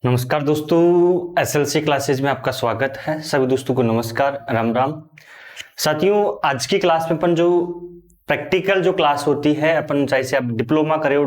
नमस्कार दोस्तों, SLC classes में आपका स्वागत है। सभी दोस्तों को नमस्कार, राम राम। साथियों, आज की क्लास में अपन जो प्रैक्टिकल जो क्लास होती है, अपन चाहे से आप डिप्लोमा कर रहे हो,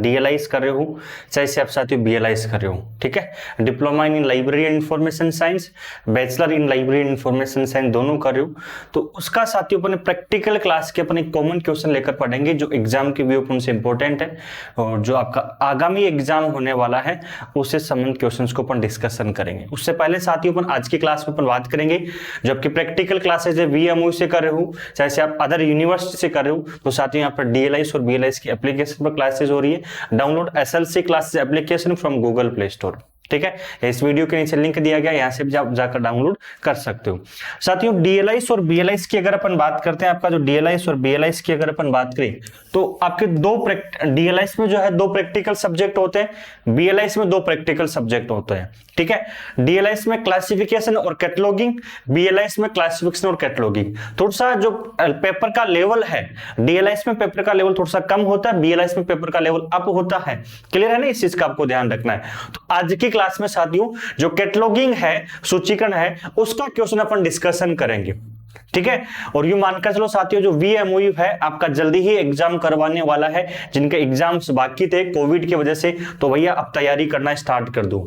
डीएलआईस कर रहे हो, चाहे से आप साथियों बीएलआईस कर रहे हो, ठीक है। Diploma in library and information science, bachelor in library and information science दोनों कर रहे हो, तो उसका साथियों अपन प्रैक्टिकल क्लास के अपन एक कॉमन क्वेश्चन लेकर पढ़ेंगे जो एग्जाम के व्यू से इंपॉर्टेंट है और जो आपका आगामी एग्जाम होने वाला है उससे संबंधित क्वेश्चन को अपन डिस्कशन करेंगे। उससे पहले साथियों अपन आज की क्लास में अपन बात करेंगे जो आपकी प्रैक्टिकल क्लासेज है वीएमओ से कर रहे हो, चाहे से आप अदर यूनिवर्सिटी से कर रहे हो, तो साथियों यहाँ पर डीएलआईस और बीएलआईस की एप्लीकेशन पर क्लासेज हो रही है। Download SLC classes application from Google play store, ठीक है। इस वीडियो के नीचे लिंक दिया गया, यहां से भी आप जाकर डाउनलोड कर सकते हो। साथियों, डीएलआईस और बीएलआईस की अगर अपन बात करते हैं, आपका जो डीएलआईस और बीएलआईस की अगर अपन बात करें तो आपके डीएलआईस में जो है दो प्रैक्टिकल सब्जेक्ट होते हैं, बीएलआईस में दो प्रैक्टिकल सब्जेक्ट होते हैं, ठीक है। डीएलआईस में क्लासिफिकेशन और कैटलॉगिंग, बीएलआईस में क्लासिफिकेशन और कैटलॉगिंग। थोड़ा सा जो पेपर का लेवल है, डीएलआईस में पेपर का लेवल थोड़ा सा कम होता है, बीएलआईस में पेपर का लेवल अप होता है। क्लियर है ना, इस चीज का आपको ध्यान रखना है। तो आज की क्लास में साथियों जो कैटलॉगिंग है, सूचीकरण है, उसका क्वेश्चन अपन डिस्कशन करेंगे, ठीक है। और यू मानकर चलो साथियों, जो वीएमओयू है आपका जल्दी ही एग्जाम करवाने वाला है। जिनके एग्जाम्स बाकी थे कोविड की वजह से, तो भैया अब तैयारी करना स्टार्ट कर दो।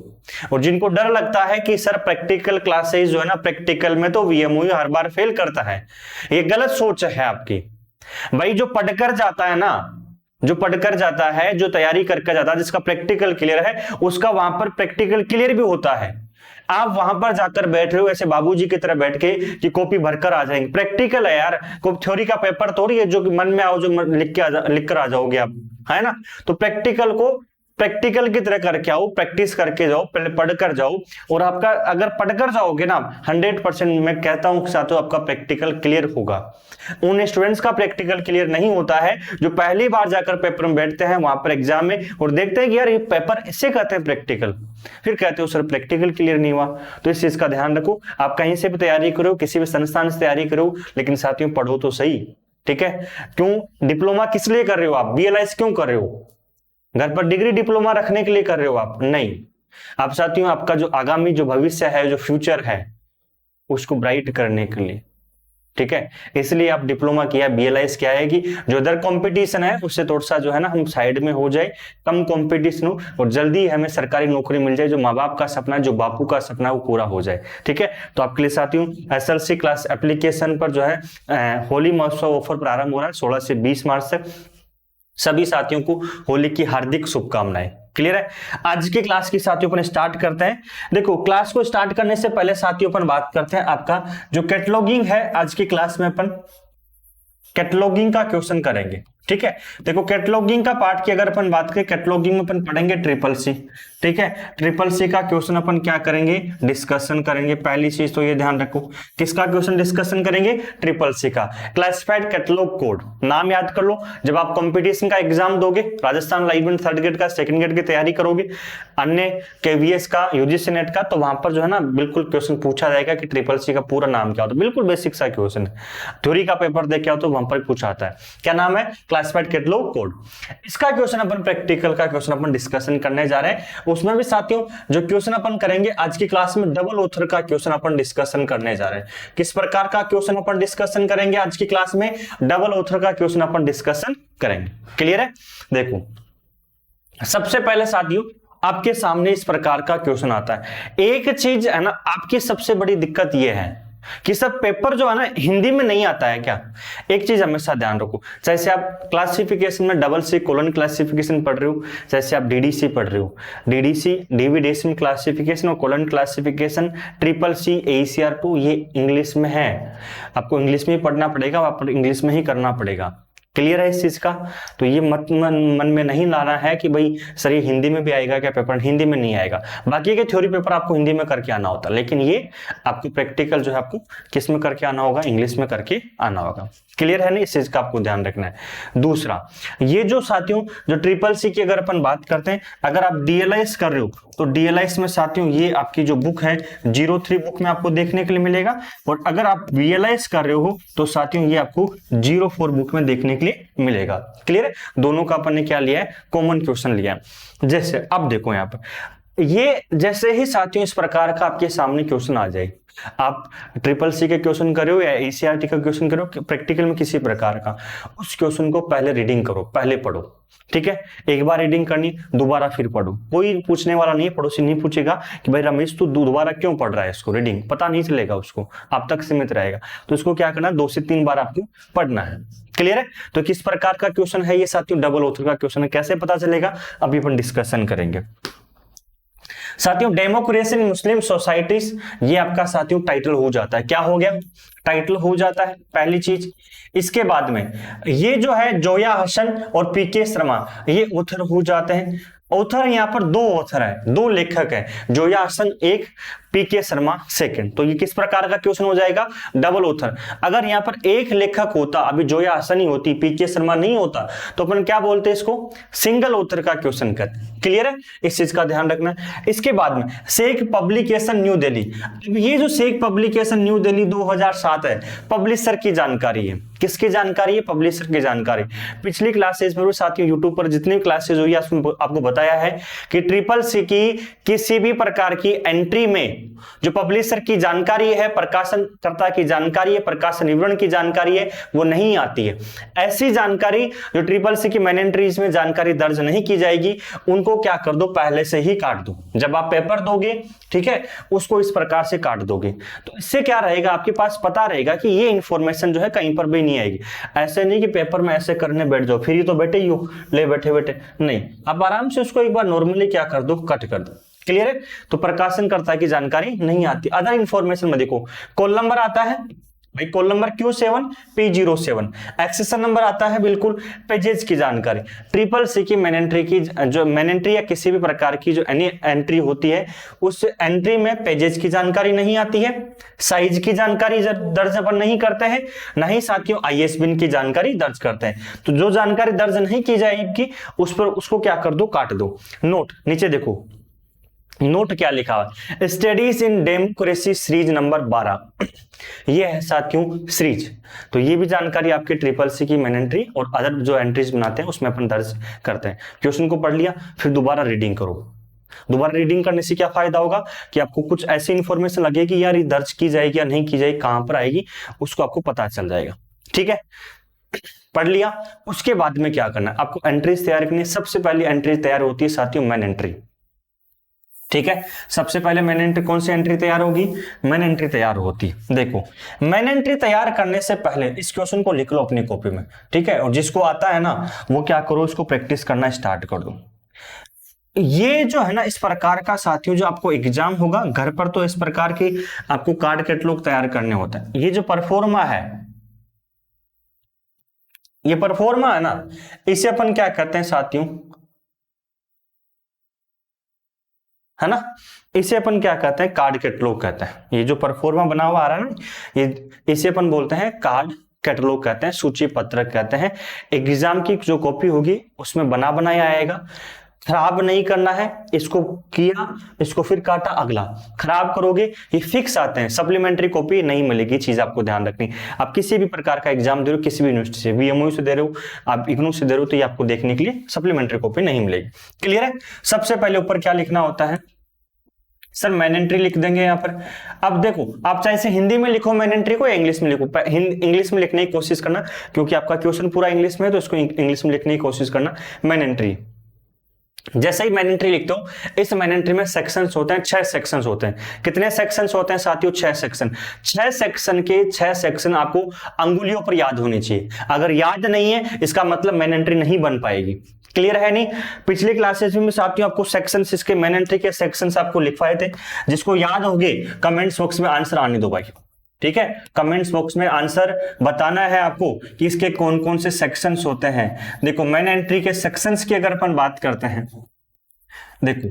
और जिनको डर लगता है कि सर प्रैक्टिकल क्लासेस जो है ना, प्रैक्टिकल में तो वीएमओयू हर बार फेल करता है, ये गलत सोच है आपकी। भाई जो पढ़कर जाता है ना, जो पढ़कर जाता है, जो तैयारी करके जाता है, जिसका प्रैक्टिकल क्लियर है, उसका वहां पर प्रैक्टिकल क्लियर भी होता है। आप वहां पर जाकर बैठ रहे हो ऐसे बाबूजी की तरह बैठ के कि कॉपी भरकर आ जाएंगे। प्रैक्टिकल है यार, कोई थ्योरी का पेपर थोड़ी है जो मन में आओ जो लिख कर आ जाओगे आप, है ना। तो प्रैक्टिकल को प्रैक्टिकल की तरह करके आओ, प्रैक्टिस करके जाओ, पहले पढ़कर जाओ। और आपका अगर पढ़कर जाओगे ना, 100% मैं कहता हूं साथियों आपका प्रैक्टिकल क्लियर होगा। उन स्टूडेंट्स का प्रैक्टिकल क्लियर नहीं होता है जो पहली बार जाकर पेपर में बैठते हैं वहां पर एग्जाम में और देखते हैं कि यार ये पेपर इससे कहते हैं प्रैक्टिकल, फिर कहते हो सर प्रैक्टिकल क्लियर नहीं हुआ। तो इस चीज का ध्यान रखो। आप कहीं से भी तैयारी करो, किसी भी संस्थान से तैयारी करो, लेकिन साथियों पढ़ो तो सही, ठीक है। क्यों डिप्लोमा किस लिए कर रहे हो आप, बीएलआईस क्यों कर रहे हो? घर पर डिग्री डिप्लोमा रखने के लिए कर रहे हो आप? नहीं। आप साथियों आपका जो आगामी जो भविष्य है, जो फ्यूचर है, उसको ब्राइट करने के लिए, ठीक है। इसलिए आप डिप्लोमा किया, बीएलआईस क्या है कि जो अदर कंपटीशन है उससे थोड़ा सा जो है ना हम साइड में हो जाए, कम कंपटीशन हो और जल्दी हमें सरकारी नौकरी मिल जाए। जो माँ बाप का सपना, जो बापू का सपना वो पूरा हो जाए, ठीक है। तो आपके लिए साथियों एसएलसी क्लास एप्लीकेशन पर जो है होली महोत्सव ऑफर प्रारंभ हो रहा है 16 से 20 मार्च तक। सभी साथियों को होली की हार्दिक शुभकामनाएं। क्लियर है। आज की क्लास की साथियों अपन स्टार्ट करते हैं। देखो, क्लास को स्टार्ट करने से पहले साथियों अपन बात करते हैं आपका जो कैटलॉगिंग है। आज की क्लास में अपन कैटलॉगिंग का क्वेश्चन करेंगे, ठीक है। देखो, कैटलॉगिंग का पार्ट की अगर अपन बात करें, कैटलॉगिंग में अपन पढ़ेंगे ट्रिपल सी, ठीक है। ट्रिपल सी का क्वेश्चन अपन क्या करेंगे, डिस्कशन करेंगे। पहली चीज तो ये ध्यान रखो, किसका क्वेश्चन डिस्कशन करेंगे, ट्रिपल सी का। क्लासिफाइड कैटलॉग कोड, नाम याद कर लो। जब आप कंपटीशन का एग्जाम दोगे, राजस्थान लाइब्रेरी थर्ड ग्रेड का, सेकंड ग्रेड की तैयारी करोगे, अन्य केवीएस का, यूजीसी नेट का, तो वहां पर जो है ना बिल्कुल क्वेश्चन पूछा जाएगा कि ट्रिपल सी का पूरा नाम क्या होता है। बिल्कुल बेसिक सा क्वेश्चन है, थ्योरी का पेपर देख के आओ तो वहां पर पूछा आता है। क्या नाम है, क्लासिफाइड कैटलॉग कोड। इसका क्वेश्चन अपन प्रैक्टिकल का क्वेश्चन अपन डिस्कशन करने जा रहे हैं। उसमें भी साथियों जो क्वेश्चन अपन करेंगे आज की क्लास में, डबल ऑथर का क्वेश्चन अपन डिस्कशन करने जा रहे हैं। किस प्रकार का क्वेश्चन अपन डिस्कशन करेंगे आज की क्लास में, डबल ऑथर का क्वेश्चन अपन डिस्कशन करेंगे। क्लियर है। देखो, सबसे पहले साथियों आपके सामने इस प्रकार का क्वेश्चन आता है। एक चीज है ना, आपकी सबसे बड़ी दिक्कत यह है कि सब पेपर जो है ना हिंदी में नहीं आता है क्या। एक चीज हमेशा ध्यान रखो, जैसे आप क्लासिफिकेशन में डबल सी कोलन क्लासिफिकेशन पढ़ रहे हो, जैसे आप डीडीसी पढ़ रहे हो, डीडीसी डीवी डेसिमल क्लासिफिकेशन और colon classification, triple C AECR2 ये इंग्लिश में है। आपको इंग्लिश में ही पढ़ना पड़ेगा, आपको इंग्लिश में ही करना पड़ेगा। क्लियर है इस चीज का। तो ये मत मन में नहीं लाना है कि भाई सर ये हिंदी में भी आएगा क्या पेपर, हिंदी में नहीं आएगा। बाकी के थ्योरी पेपर आपको हिंदी में करके आना होता है, लेकिन ये आपको प्रैक्टिकल जो है आपको किस में करके आना होगा, इंग्लिश में करके आना होगा। क्लियर है ना, इस चीज का आपको ध्यान रखना है। दूसरा, ये जो साथियों जो ट्रिपल सी की अगर अपन बात करते हैं, अगर आप डीएलआईस कर रहे हो तो डीएलआईस में साथियों ये आपकी जो बुक है 03 बुक में आपको देखने के लिए मिलेगा। और अगर आप बीएलआईस कर रहे हो तो साथियों ये आपको 04 बुक में देखने के लिए मिलेगा। क्लियर है। दोनों का अपन ने क्या लिया है, कॉमन क्वेश्चन लिया है। जैसे अब देखो यहाँ पर ये जैसे ही साथियों इस प्रकार का आपके सामने क्वेश्चन आ जाए, आप ट्रिपल सी के क्वेश्चन कर रहे हो या एसीईआरटी का क्वेश्चन कर रहे हो, प्रैक्टिकल में किसी प्रकार का, उस क्वेश्चन को पहले रीडिंग करो, पहले पढ़ो, ठीक है। एक बार रीडिंग करनी, दोबारा फिर पढ़ो। कोई पूछने वाला नहीं है, पड़ोसी नहीं पूछेगा कि भाई रमेश तू दोबारा क्यों पढ़ रहा है, इसको रीडिंग पता नहीं चलेगा, उसको आप तक सीमित रहेगा। तो इसको क्या करना है, 2 से 3 बार आपको पढ़ना है। क्लियर है। तो किस प्रकार का क्वेश्चन है ये साथियों, डबल ऑथर का क्वेश्चन है। कैसे पता चलेगा, अभी अपन डिस्कशन करेंगे। साथियों डेमोक्रेसी इन मुस्लिम सोसाइटीज, ये आपका साथियों टाइटल हो जाता है। क्या हो गया, टाइटल हो जाता है, पहली चीज। इसके बाद में ये जो है जोया हसन और पीके शर्मा, ये ऑथर हो जाते हैं। ऑथर यहाँ पर 2 ऑथर है, 2 लेखक है, जोया हसन 1, पीके शर्मा 2। तो ये किस प्रकार का क्वेश्चन हो जाएगा, डबल ऑथर। अगर यहाँ पर एक लेखक होता, अभी जोया हसन ही होती, पीके शर्मा नहीं होता, तो अपन क्या बोलते हैं इसको, सिंगल ऑथर का क्वेश्चन कहते। क्लियर है, इस चीज का ध्यान रखना। इसके बाद में शेख पब्लिकेशन न्यू दिल्ली, ये जो शेख पब्लिकेशन न्यू दिल्ली 2007 है, पब्लिशर की जानकारी है। किसकी जानकारी है, पब्लिशर की जानकारी। पिछली क्लासेस में साथियों यूट्यूब पर जितनी क्लासेस हुई आपको बताया है कि ट्रिपल सी की किसी भी प्रकार की एंट्री में जो पब्लिशर की जानकारी है, प्रकाशनकर्ता की जानकारी है, प्रकाशन विवरण की जानकारी है, वो नहीं आती है। ऐसी जानकारी जो ट्रिपल सी की मेन एंट्रीज में जानकारी दर्ज नहीं की जाएगी, उनको क्या कर दो, पहले से ही काट दो। जब आप पेपर दोगे, ठीक है, उसको इस प्रकार से काट दोगे, तो इससे क्या रहेगा, आपके पास पता रहेगा कि ये इंफॉर्मेशन जो है कहीं पर भी नहीं आएगी। ऐसे नहीं कि पेपर में ऐसे करने बैठ जाओ, फिर ही तो बैठे ही हो, ले बैठे बैठे नहीं, आप आराम से उसको एक बार नॉर्मली क्या कर दो, कट कर दो। क्लियर है। तो प्रकाशनकर्ता की जानकारी नहीं आती। अदर इंफॉर्मेशन में देखो, कॉल नंबर आता है भाई, call number Q7 P07, accession number आता है, बिल्कुल पेजेस की जानकारी। ट्रिपल सी की मेन एंट्री की, जो मेन एंट्री या किसी भी प्रकार की जो एनी एंट्री होती है, उस एंट्री में पेजेस की जानकारी नहीं आती है, साइज की जानकारी दर्ज अपन नहीं करते हैं, नहीं साथियों ISBN की जानकारी दर्ज करते हैं। तो जो जानकारी दर्ज नहीं की जाएगी उस पर, उसको क्या कर दो, काट दो। नोट नीचे देखो, नोट क्या लिखा है, studies in democracy series number 12, ये है साथियों सीरीज। तो ये भी जानकारी आपके ट्रिपल सी की मेन एंट्री और अदर जो एंट्रीज बनाते हैं उसमें अपन दर्ज करते हैं। क्वेश्चन को पढ़ लिया, फिर दोबारा रीडिंग करो। दोबारा रीडिंग करने से क्या फायदा होगा कि आपको कुछ ऐसी इंफॉर्मेशन लगेगी, यार ये दर्ज की जाएगी या नहीं की जाएगी, कहां पर आएगी, उसको आपको पता चल जाएगा। ठीक है, पढ़ लिया। उसके बाद में क्या करना है, आपको एंट्रीज तैयार करनी है। सबसे पहले एंट्री तैयार होती है साथियों मेन एंट्री। ठीक है, सबसे पहले मेन एंट्री, कौन सी एंट्री तैयार होगी, मेन एंट्री तैयार होती है। देखो, मेन एंट्री तैयार करने से पहले इस क्वेश्चन को लिख लो अपनी कॉपी में, ठीक है, और जिसको आता है ना वो क्या करो, इसको प्रैक्टिस करना स्टार्ट कर दो। ये जो है ना इस प्रकार का साथियों जो आपको एग्जाम होगा घर पर, तो इस प्रकार की आपको कार्ड कैटलॉग तैयार करने होता है। ये जो परफॉर्मा है, ये परफॉर्मा है ना, इसे अपन क्या कहते हैं साथियों, है ना, इसे अपन क्या कहते हैं, कार्ड कैटलॉग कहते हैं। ये जो परफॉर्मा बना हुआ आ रहा है ना, ये इसे अपन बोलते हैं कार्ड कैटलॉग कहते हैं, सूची पत्रक कहते हैं। एग्जाम की जो कॉपी होगी उसमें बना बनाया आएगा। खराब नहीं करना है, इसको किया, इसको फिर काटा, अगला खराब करोगे ये फिक्स आते हैं, सप्लीमेंट्री कॉपी नहीं मिलेगी। चीज आपको ध्यान रखनी, आप किसी भी प्रकार का एग्जाम दे रहे हो, किसी भी यूनिवर्सिटी से, VMU से दे रहे हो, आप इग्नू से दे रहे हो, तो ये आपको देखने के लिए सप्लीमेंट्री कॉपी नहीं मिलेगी। क्लियर है। सबसे पहले ऊपर क्या लिखना होता है, सर मेन एंट्री लिख देंगे यहाँ पर। अब देखो, आप चाहे से हिंदी में लिखो मेन एंट्री को या इंग्लिश में लिखो, इंग्लिश में लिखने की कोशिश करना, क्योंकि आपका क्वेश्चन पूरा इंग्लिश में है, तो इसको इंग्लिश में लिखने की कोशिश करना। मेन एंट्री, जैसे ही मेन एंट्री लिखते हो, इस मेन एंट्री में सेक्शंस होते हैं, 6 सेक्शंस होते हैं। कितने सेक्शंस होते हैं साथियों, 6 सेक्शन। 6 सेक्शन के 6 सेक्शन आपको अंगुलियों पर याद होनी चाहिए। अगर याद नहीं है, इसका मतलब मेन एंट्री नहीं बन पाएगी। क्लियर है नहीं। पिछली क्लासेस में साथियों आपको सेक्शंस, इसके मेन एंट्री के सेक्शंस आपको लिखवाए थे। जिसको याद होंगे कमेंट्स बॉक्स में आंसर आने दो भाई, ठीक है, कमेंट्स बॉक्स में आंसर बताना है आपको कि इसके कौन कौन से सेक्शंस होते हैं। देखो, मेन एंट्री के सेक्शंस की अगर अपन बात करते हैं, देखो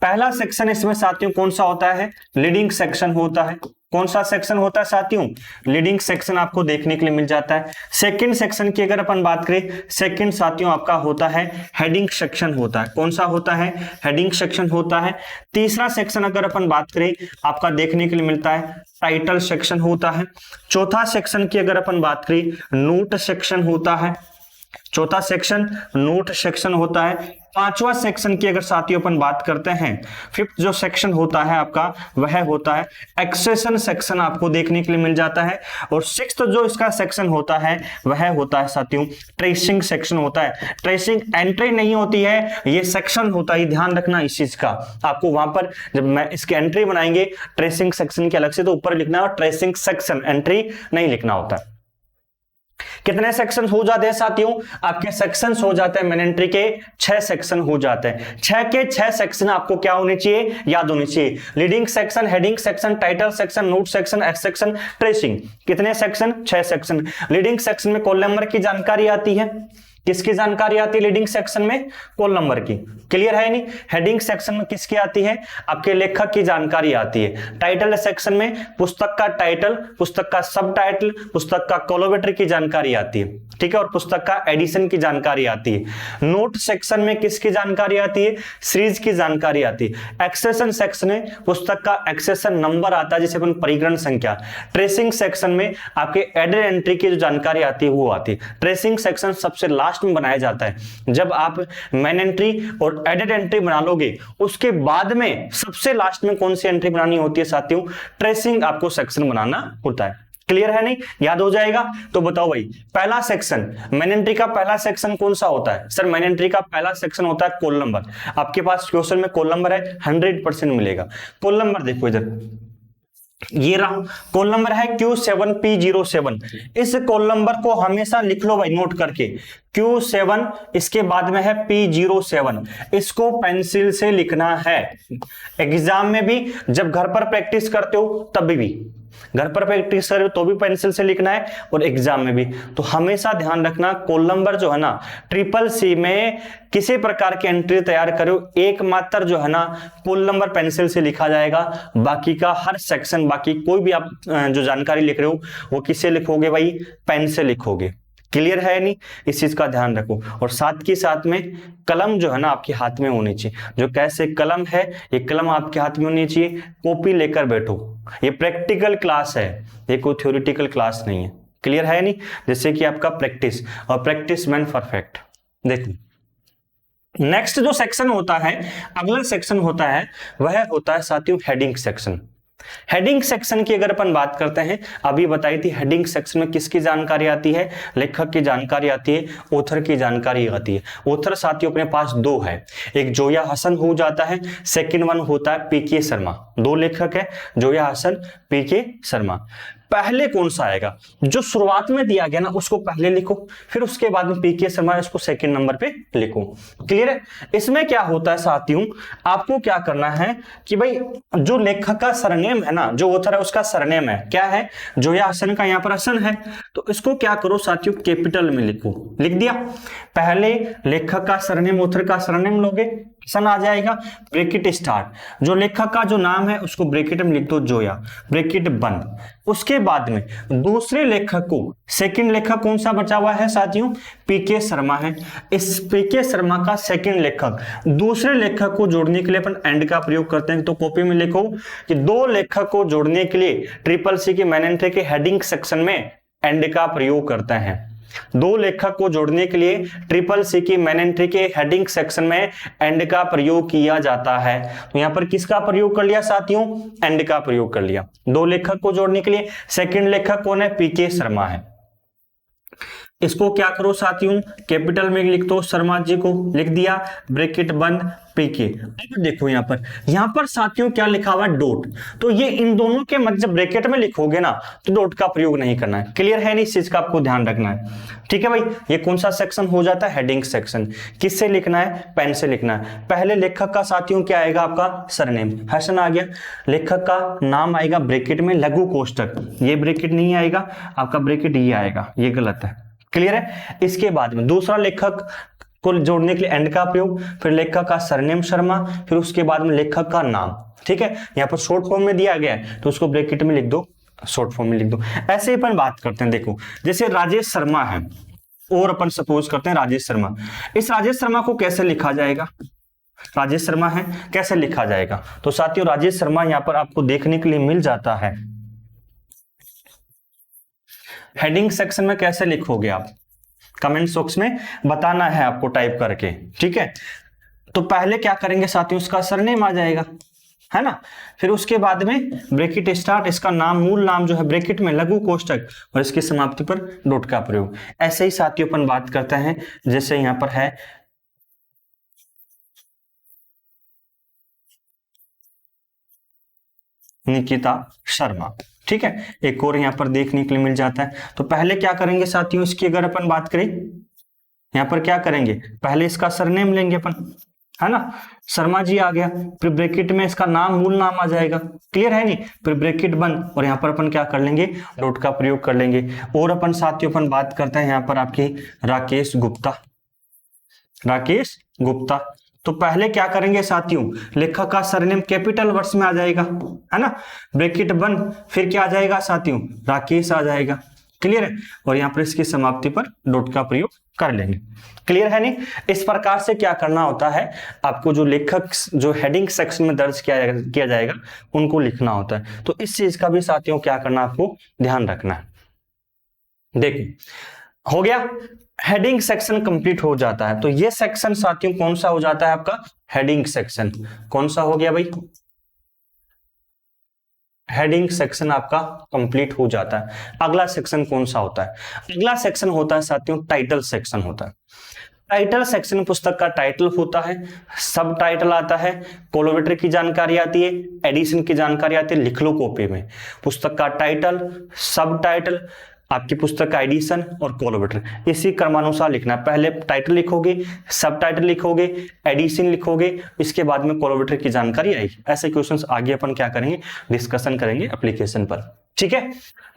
पहला सेक्शन इसमें साथियों कौन सा होता है, लीडिंग सेक्शन होता है। कौन सा सेक्शन होता है साथियों, लीडिंग सेक्शन आपको देखने के लिए मिल जाता है। सेकंड सेक्शन की अगर अपन बात करें, सेकंड साथियों आपका होता है हेडिंग सेक्शन होता है। कौन सा होता है, हेडिंग सेक्शन होता है। तीसरा सेक्शन अगर अपन बात करें, आपका देखने के लिए मिलता है टाइटल सेक्शन होता है। चौथा सेक्शन की अगर अपन बात करें, नोट सेक्शन होता है। चौथा सेक्शन नोट सेक्शन होता है। पांचवा सेक्शन की अगर साथियों अपन बात करते हैं, फिफ्थ जो सेक्शन होता है आपका वह होता है एक्सेशन सेक्शन, आपको देखने के लिए मिल जाता है। और सिक्स्थ जो इसका सेक्शन होता है वह होता है साथियों ट्रेसिंग सेक्शन होता है। ट्रेसिंग एंट्री नहीं होती है, ये सेक्शन होता है, ध्यान रखना इस चीज का। आपको वहां पर जब मैं इसकी एंट्री बनाएंगे ट्रेसिंग सेक्शन के अलग से, तो ऊपर लिखना है ट्रेसिंग सेक्शन, एंट्री नहीं लिखना होता है। कितने सेक्शन हो जाते हैं साथियों? आपके सेक्शंस हो जाते हैं मेन एंट्री के 6 सेक्शन हो जाते हैं। 6 के 6 सेक्शन आपको क्या होने चाहिए? याद होने चाहिए। Leading section, heading section, title section, note section, x section, tracing. कितने सेक्शन? 6 सेक्शन। लीडिंग सेक्शन में कॉल नंबर की जानकारी आती है। किसकी जानकारी आती है लीडिंग सेक्शन में? कॉल नंबर की। क्लियर है नहीं? हेडिंग सेक्शन में किसकी आती है? आपके लेखक की जानकारी आती है। टाइटल सेक्शन में पुस्तक का टाइटल, पुस्तक का सब टाइटल, पुस्तक का कोलैबोरेटर की जानकारी आती है, ठीक है, और पुस्तक का एडिशन की जानकारी आती है। नोट सेक्शन में किसकी जानकारी आती है? सीरीज की जानकारी आती है। एक्सेशन सेक्शन में पुस्तक का एक्सेशन नंबर आता है, जिसे अपन परिग्रहण संख्या। ट्रेसिंग सेक्शन में आपके एडेड एंट्री की जो जानकारी आती है वो आती है। ट्रेसिंग सेक्शन सबसे लास्ट में बनाया जाता है। जब आप मेन एंट्री और एडेड एंट्री बना लोगे, उसके बाद में सबसे लास्ट में कौन सी एंट्री बनानी होती है साथियों? ट्रेसिंग आपको सेक्शन बनाना होता है। क्लियर है नहीं? याद हो जाएगा? तो बताओ भाई, पहला सेक्शन मेन एंट्री का पहला सेक्शन कौन सा होता है? सर मेन एंट्री का पहला सेक्शन होता है कॉल नंबर। आपके पास क्वेश्चन में कॉल नंबर है, 100% मिलेगा। कॉल नंबर देखो इधर, ये रहा कॉल नंबर है Q7P07। इस कॉल नंबर को हमेशा लिख लो भाई नोट करके, Q7, इसके बाद में है P07। इसको पेंसिल से लिखना है। एग्जाम में भी, जब घर पर प्रैक्टिस करते हो तब भी, घर पर प्रैक्टिस करो तो भी पेंसिल से लिखना है, और एग्जाम में भी। तो हमेशा ध्यान रखना कॉल नंबर जो है ना, ट्रिपल सी में किसी प्रकार की एंट्री तैयार करो, एकमात्र जो है ना कॉल नंबर पेंसिल से लिखा जाएगा। बाकी का हर सेक्शन, बाकी कोई भी आप जो जानकारी लिख रहे हो वो किससे लिखोगे भाई? पेन से लिखोगे। क्लियर है नहीं? इस चीज का ध्यान रखो। और साथ के साथ में कलम जो है ना आपके हाथ में होनी चाहिए। जो कैसे कलम है, ये कलम आपके हाथ में होनी चाहिए। कॉपी लेकर बैठो, ये प्रैक्टिकल क्लास है, ये कोई थ्योरेटिकल क्लास नहीं है। क्लियर है नहीं? जैसे कि आपका प्रैक्टिस, और प्रैक्टिस मैन परफेक्ट। देखो नेक्स्ट जो सेक्शन होता है, अगला सेक्शन होता है, वह होता है साथियों हेडिंग सेक्शन। हेडिंग सेक्शन की अगर अपन बात करते हैं, अभी बताई थी हेडिंग सेक्शन में किसकी जानकारी आती है? लेखक की जानकारी आती है, ऑथर की जानकारी आती है। ऑथर साथियों अपने पास 2 है, एक जोया हसन हो जाता है, सेकंड वन होता है पीके शर्मा। 2 लेखक है, जोया हसन, पीके शर्मा। पहले कौन सा आएगा? जो शुरुआत में दिया गया ना उसको पहले लिखो, फिर उसके बाद में पीके शर्मा इसको सेकंड नंबर पे लिखो। क्लियर है? इसमें क्या होता है साथियों, आपको क्या करना है कि भाई जो लेखक का सरनेम है ना, जो ऑथर है उसका सरनेम है, क्या है? जोया हसन का यहाँ पर हसन है, तो इसको क्या करो साथियों कैपिटल में लिखो। लिख दिया? पहले लेखक का सरनेम, ऑथर का सरनेम लोगे, हसन आ जाएगा, ब्रैकेट स्टार्ट। जो लेखक का जो नाम है उसको ब्रैकेट में लिख दो जोया, ब्रैकेट बंद। उसके बाद में दूसरे लेखक को, सेकंड लेखक कौन सा बचा हुआ है साथियों? पीके शर्मा है। इस पीके शर्मा का सेकंड लेखक, दूसरे लेखक को जोड़ने के लिए अपन एंड का प्रयोग करते हैं। तो कॉपी में लिखो कि 2 लेखक को जोड़ने के लिए ट्रिपल सी की मेन एंट्री के हेडिंग सेक्शन में एंड का प्रयोग करते हैं। 2 लेखक को जोड़ने के लिए ट्रिपल सी की मेन एंट्री के हेडिंग सेक्शन में एंड का प्रयोग किया जाता है। तो यहां पर किसका प्रयोग कर लिया साथियों? एंड का प्रयोग कर लिया 2 लेखक को जोड़ने के लिए। सेकंड लेखक कौन है? पीके शर्मा है। इसको क्या करो साथियों कैपिटल में लिख दो, शर्मा जी को लिख दिया, ब्रैकेट बंद, पीके। अब देखो यहाँ पर साथियों क्या लिखा हुआ है? डॉट। तो ये इन दोनों के मध्य जब ब्रैकेट में लिखोगे ना तो डॉट का प्रयोग नहीं करना है। क्लियर है नहीं? इस चीज का आपको ध्यान रखना है। ठीक है भाई, ये कौन सा सेक्शन हो जाता है? Heading section. किससे लिखना है? पेन से लिखना है। पहले लेखक का साथियों क्या आएगा? आपका सरनेम हसन आ गया, लेखक का नाम आएगा ब्रैकेट में, लघु कोष्टक, ये ब्रैकेट नहीं आएगा आपका, ब्रैकेट ये आएगा, ये गलत है। क्लियर है? इसके बाद में दूसरा लेखक को जोड़ने के लिए एंड का प्रयोग, फिर लेखक का सरनेम शर्मा, फिर उसके बाद में लेखक का नाम। ठीक है, यहाँ पर शॉर्ट फॉर्म में दिया गया है तो उसको ब्रैकेट में लिख दो, शॉर्ट फॉर्म में लिख दो। ऐसे ही अपन बात करते हैं। देखो जैसे राजेश शर्मा है, और अपन सपोज करते हैं राजेश शर्मा। इस राजेश शर्मा को कैसे लिखा जाएगा? राजेश शर्मा है, कैसे लिखा जाएगा? तो साथियों राजेश शर्मा यहाँ पर आपको देखने के लिए मिल जाता है। हेडिंग सेक्शन में कैसे लिखोगे आप? कमेंट बॉक्स में बताना है आपको टाइप करके। ठीक है, तो पहले क्या करेंगे साथियों, उसका सरनेम आ जाएगा, है ना। फिर उसके बाद में ब्रैकेट स्टार्ट, इसका नाम, मूल नाम जो है ब्रैकेट में, लघु कोष्टक, और इसकी समाप्ति पर डॉट का प्रयोग। ऐसे ही साथियों अपन बात करते हैं, जैसे यहां पर है निकिता शर्मा, ठीक है। एक और यहां पर देखने के लिए मिल जाता है। तो पहले क्या करेंगे साथियों, इसकी अगर अपन बात करें, यहां पर क्या करेंगे, पहले इसका सरनेम लेंगे अपन, है ना। शर्मा जी आ गया, फिर ब्रैकेट में इसका नाम, मूल नाम आ जाएगा, क्लियर है नहीं। फिर ब्रैकेट बंद, और यहाँ पर अपन क्या कर लेंगे, डॉट का प्रयोग कर लेंगे। और अपन साथियों अपन बात करते हैं यहाँ पर आपकी राकेश गुप्ता, राकेश गुप्ता। तो पहले क्या करेंगे साथियों, लेखक का सरनेम कैपिटल वर्ड्स में आ जाएगा, है ना। ब्रैकेट बंद, फिर क्या आ जाएगा साथियों, राकेश आ जाएगा, क्लियर है। और यहाँ पर इसकी समाप्ति पर डॉट का प्रयोग कर लेंगे, क्लियर है नहीं। इस प्रकार से क्या करना होता है, आपको जो लेखक जो हेडिंग सेक्शन में दर्ज किया जाएगा उनको लिखना होता है। तो इस चीज का भी साथियों क्या करना, आपको ध्यान रखना है। देखिए हो गया, हेडिंग सेक्शन कंप्लीट हो जाता है। तो ये सेक्शन साथियों कौन सा हो जाता है आपका, हेडिंग सेक्शन। कौन सा हो गया भाई, हेडिंग सेक्शन आपका कंप्लीट हो जाता है। अगला सेक्शन कौन सा होता है, अगला सेक्शन होता है साथियों टाइटल सेक्शन होता है। टाइटल सेक्शन पुस्तक का टाइटल होता है, सब टाइटल आता है, कोलोमेट्री की जानकारी आती है, एडिशन की जानकारी आती है। लिख लो कॉपी में, पुस्तक का टाइटल, सब टाइटल, आपकी पुस्तक का एडिशन और कोलोमेट्री, इसी क्रमानुसार लिखना है। पहले टाइटल लिखोगे, सब टाइटल लिखोगे, एडिशन लिखोगे, इसके बाद में कोलोमेट्री की जानकारी आएगी। ऐसे क्वेश्चंस आगे अपन क्या करेंगे, डिस्कशन करेंगे एप्लीकेशन पर, ठीक है।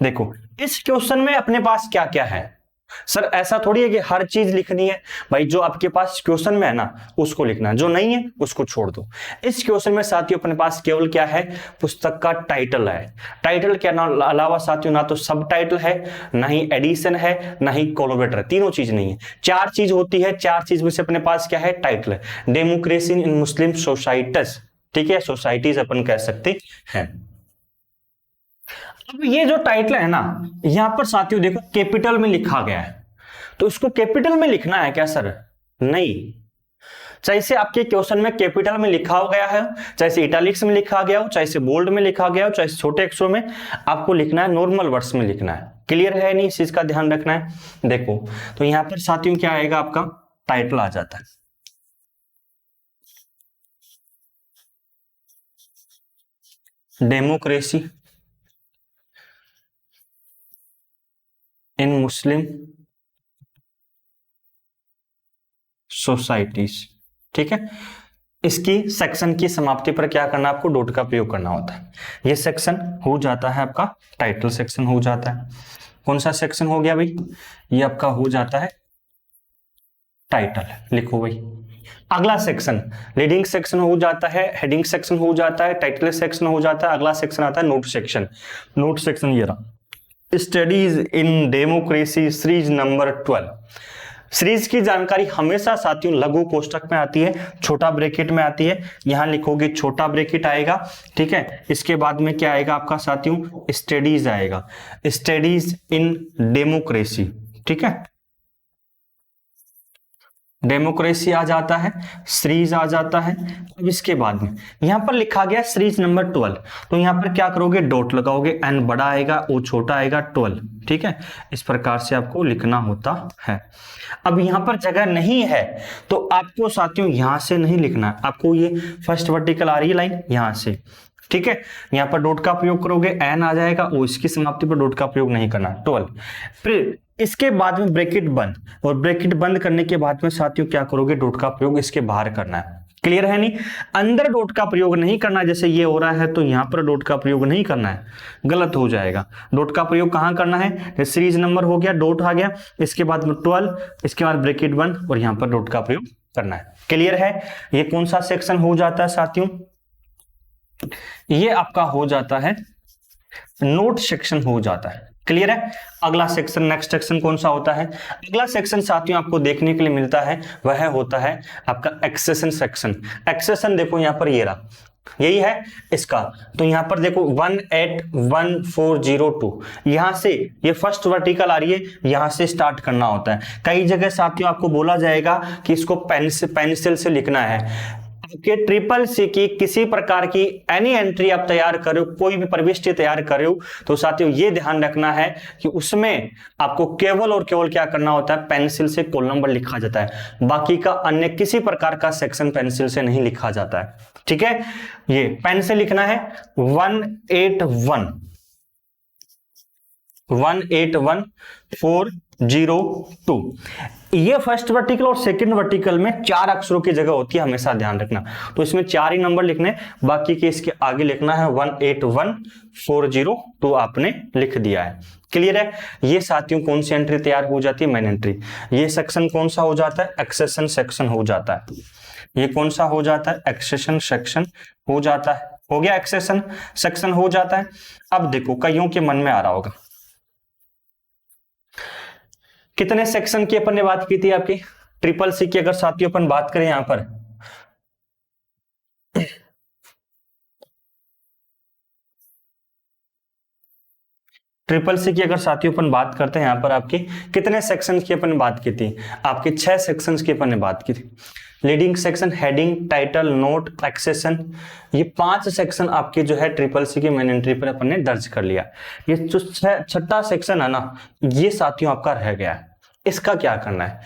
देखो इस क्वेश्चन में अपने पास क्या क्या है, सर ऐसा थोड़ी है कि हर चीज लिखनी है भाई, जो आपके पास क्वेश्चन में है ना उसको लिखना है, जो नहीं है उसको छोड़ दो। इस क्वेश्चन में साथियों अपने पास केवल क्या है, पुस्तक का टाइटल है। टाइटल के अलावा साथियों ना तो सब टाइटल है, ना ही एडिशन है, ना ही कोलोमेट्री, तीनों चीज नहीं है। चार चीज होती है, चार चीज में से अपने पास क्या है, टाइटल है। डेमोक्रेसी इन मुस्लिम सोसाइटीज, ठीक है, सोसाइटीज अपन कह सकते हैं। अब ये जो टाइटल है ना, यहां पर साथियों देखो कैपिटल में लिखा गया है, तो इसको कैपिटल में लिखना है क्या सर, नहीं। चाहे से आपके क्वेश्चन में कैपिटल में लिखा हो गया है, चाहे से इटैलिक्स में लिखा गया हो, चाहे से बोल्ड में लिखा गया हो, चाहे छोटे अक्षरों में, आपको लिखना है नॉर्मल वर्ड्स में लिखना है। क्लियर है नहीं, इस चीज का ध्यान रखना है। देखो तो यहां पर साथियों क्या आएगा, आपका टाइटल आ जाता है, डेमोक्रेसी इन मुस्लिम सोसाइटीज, ठीक है। इसकी सेक्शन की समाप्ति पर क्या करना, आपको डॉट का प्रयोग करना होता है। ये सेक्शन हो जाता है आपका टाइटल सेक्शन हो जाता है। कौन सा सेक्शन हो गया भाई, ये आपका हो जाता है टाइटल, लिखो भाई। अगला सेक्शन लीडिंग सेक्शन हो जाता है, हेडिंग सेक्शन हो जाता है, टाइटल सेक्शन हो जाता है। अगला सेक्शन आता है नोट सेक्शन। नोट सेक्शन ये रहा, studies in democracy series number 12। Series की जानकारी हमेशा साथियों लघु कोष्टक में आती है, छोटा ब्रैकेट में आती है। यहां लिखोगे छोटा ब्रैकेट आएगा, ठीक है। इसके बाद में क्या आएगा आपका साथियों, स्टडीज आएगा, स्टडीज इन डेमोक्रेसी, ठीक है। डेमोक्रेसी आ जाता है, सीरीज आ जाता है। अब इसके बाद में यहां पर लिखा गया सीरीज नंबर 12, तो यहां पर क्या करोगे, डॉट लगाओगे, एन बड़ा आएगा, ओ छोटा आएगा, 12, ठीक है। इस प्रकार से आपको लिखना होता है। अब यहां पर जगह नहीं है तो आपको साथियों यहां से नहीं लिखना है, आपको ये फर्स्ट वर्टिकल आ रही है लाइन यहां से, ठीक है। यहां पर डॉट का प्रयोग करोगे, एन आ जाएगा, ओ इसकी समाप्ति पर डॉट का प्रयोग नहीं करना, 12। फिर इसके बाद में ब्रैकेट बंद, और ब्रैकेट बंद करने के बाद में साथियों क्या करोगे, डॉट का प्रयोग इसके बाहर करना है। क्लियर है नहीं, अंदर डॉट का प्रयोग नहीं करना, जैसे ये हो रहा है तो यहां पर डॉट का प्रयोग नहीं करना है, गलत हो जाएगा। डॉट का प्रयोग कहां करना है, सीरीज नंबर हो गया, डॉट आ गया, इसके बाद में 12, इसके बाद ब्रैकेट बंद, और यहां पर डॉट का प्रयोग करना है। क्लियर है, ये कौन सा सेक्शन हो जाता है साथियों, ये आपका हो जाता है नोट सेक्शन हो जाता है। क्लियर है। अगला सेक्शन, नेक्स्ट सेक्शन कौन सा होता है? अगला सेक्शन साथियों आपको देखने के लिए मिलता है वह होता है आपका एक्सेशन सेक्शन। एक्सेशन देखो यहाँ पर ये रहा, यही है इसका। तो यहां पर देखो 181402, यहां से ये फर्स्ट वर्टिकल आ रही है, यहां से स्टार्ट करना होता है। कई जगह साथियों आपको बोला जाएगा कि इसको पेंसिल से लिखना है। आपके ट्रिपल सी की किसी प्रकार की एनी एंट्री आप तैयार करो, कोई भी प्रविष्टि तैयार करो, तो साथियों ये ध्यान रखना है कि उसमें आपको केवल और केवल क्या करना होता है, पेंसिल से कोल नंबर लिखा जाता है। बाकी का अन्य किसी प्रकार का सेक्शन पेंसिल से नहीं लिखा जाता है। ठीक है, ये पेन से लिखना है 181402। ये फर्स्ट वर्टिकल और सेकंड वर्टिकल में 4 अक्षरों की जगह होती है, हमेशा ध्यान रखना। तो इसमें 4 ही नंबर लिखने, बाकी के इसके आगे लिखना है 181402 आपने लिख दिया है। क्लियर है। ये साथियों कौन सी एंट्री तैयार हो जाती है? Main entry. ये सेक्शन कौन सा हो जाता है? एक्सेशन सेक्शन हो जाता है। ये कौन सा हो जाता है? एक्सेशन सेक्शन हो जाता है। हो गया, एक्सेशन सेक्शन हो जाता है। अब देखो कईयों के मन में आ रहा होगा, कितने सेक्शन की अपन ने बात की थी आपकी ट्रिपल सी की? अगर साथियों अपन बात करें यहां पर ट्रिपल सी की, अगर साथियों अपन बात करते हैं यहां पर आपकी कितने सेक्शन की अपन ने बात की थी? आपके 6 सेक्शन की अपन ने बात की थी। Leading section, heading, title, note, accession, ये 5 सेक्शन आपके जो है ट्रिपल सी की मेन एंट्री पर अपन ने दर्ज कर लिया। ये जो छठा सेक्शन है ना, ये साथियों आपका रह गया है। इसका क्या करना है?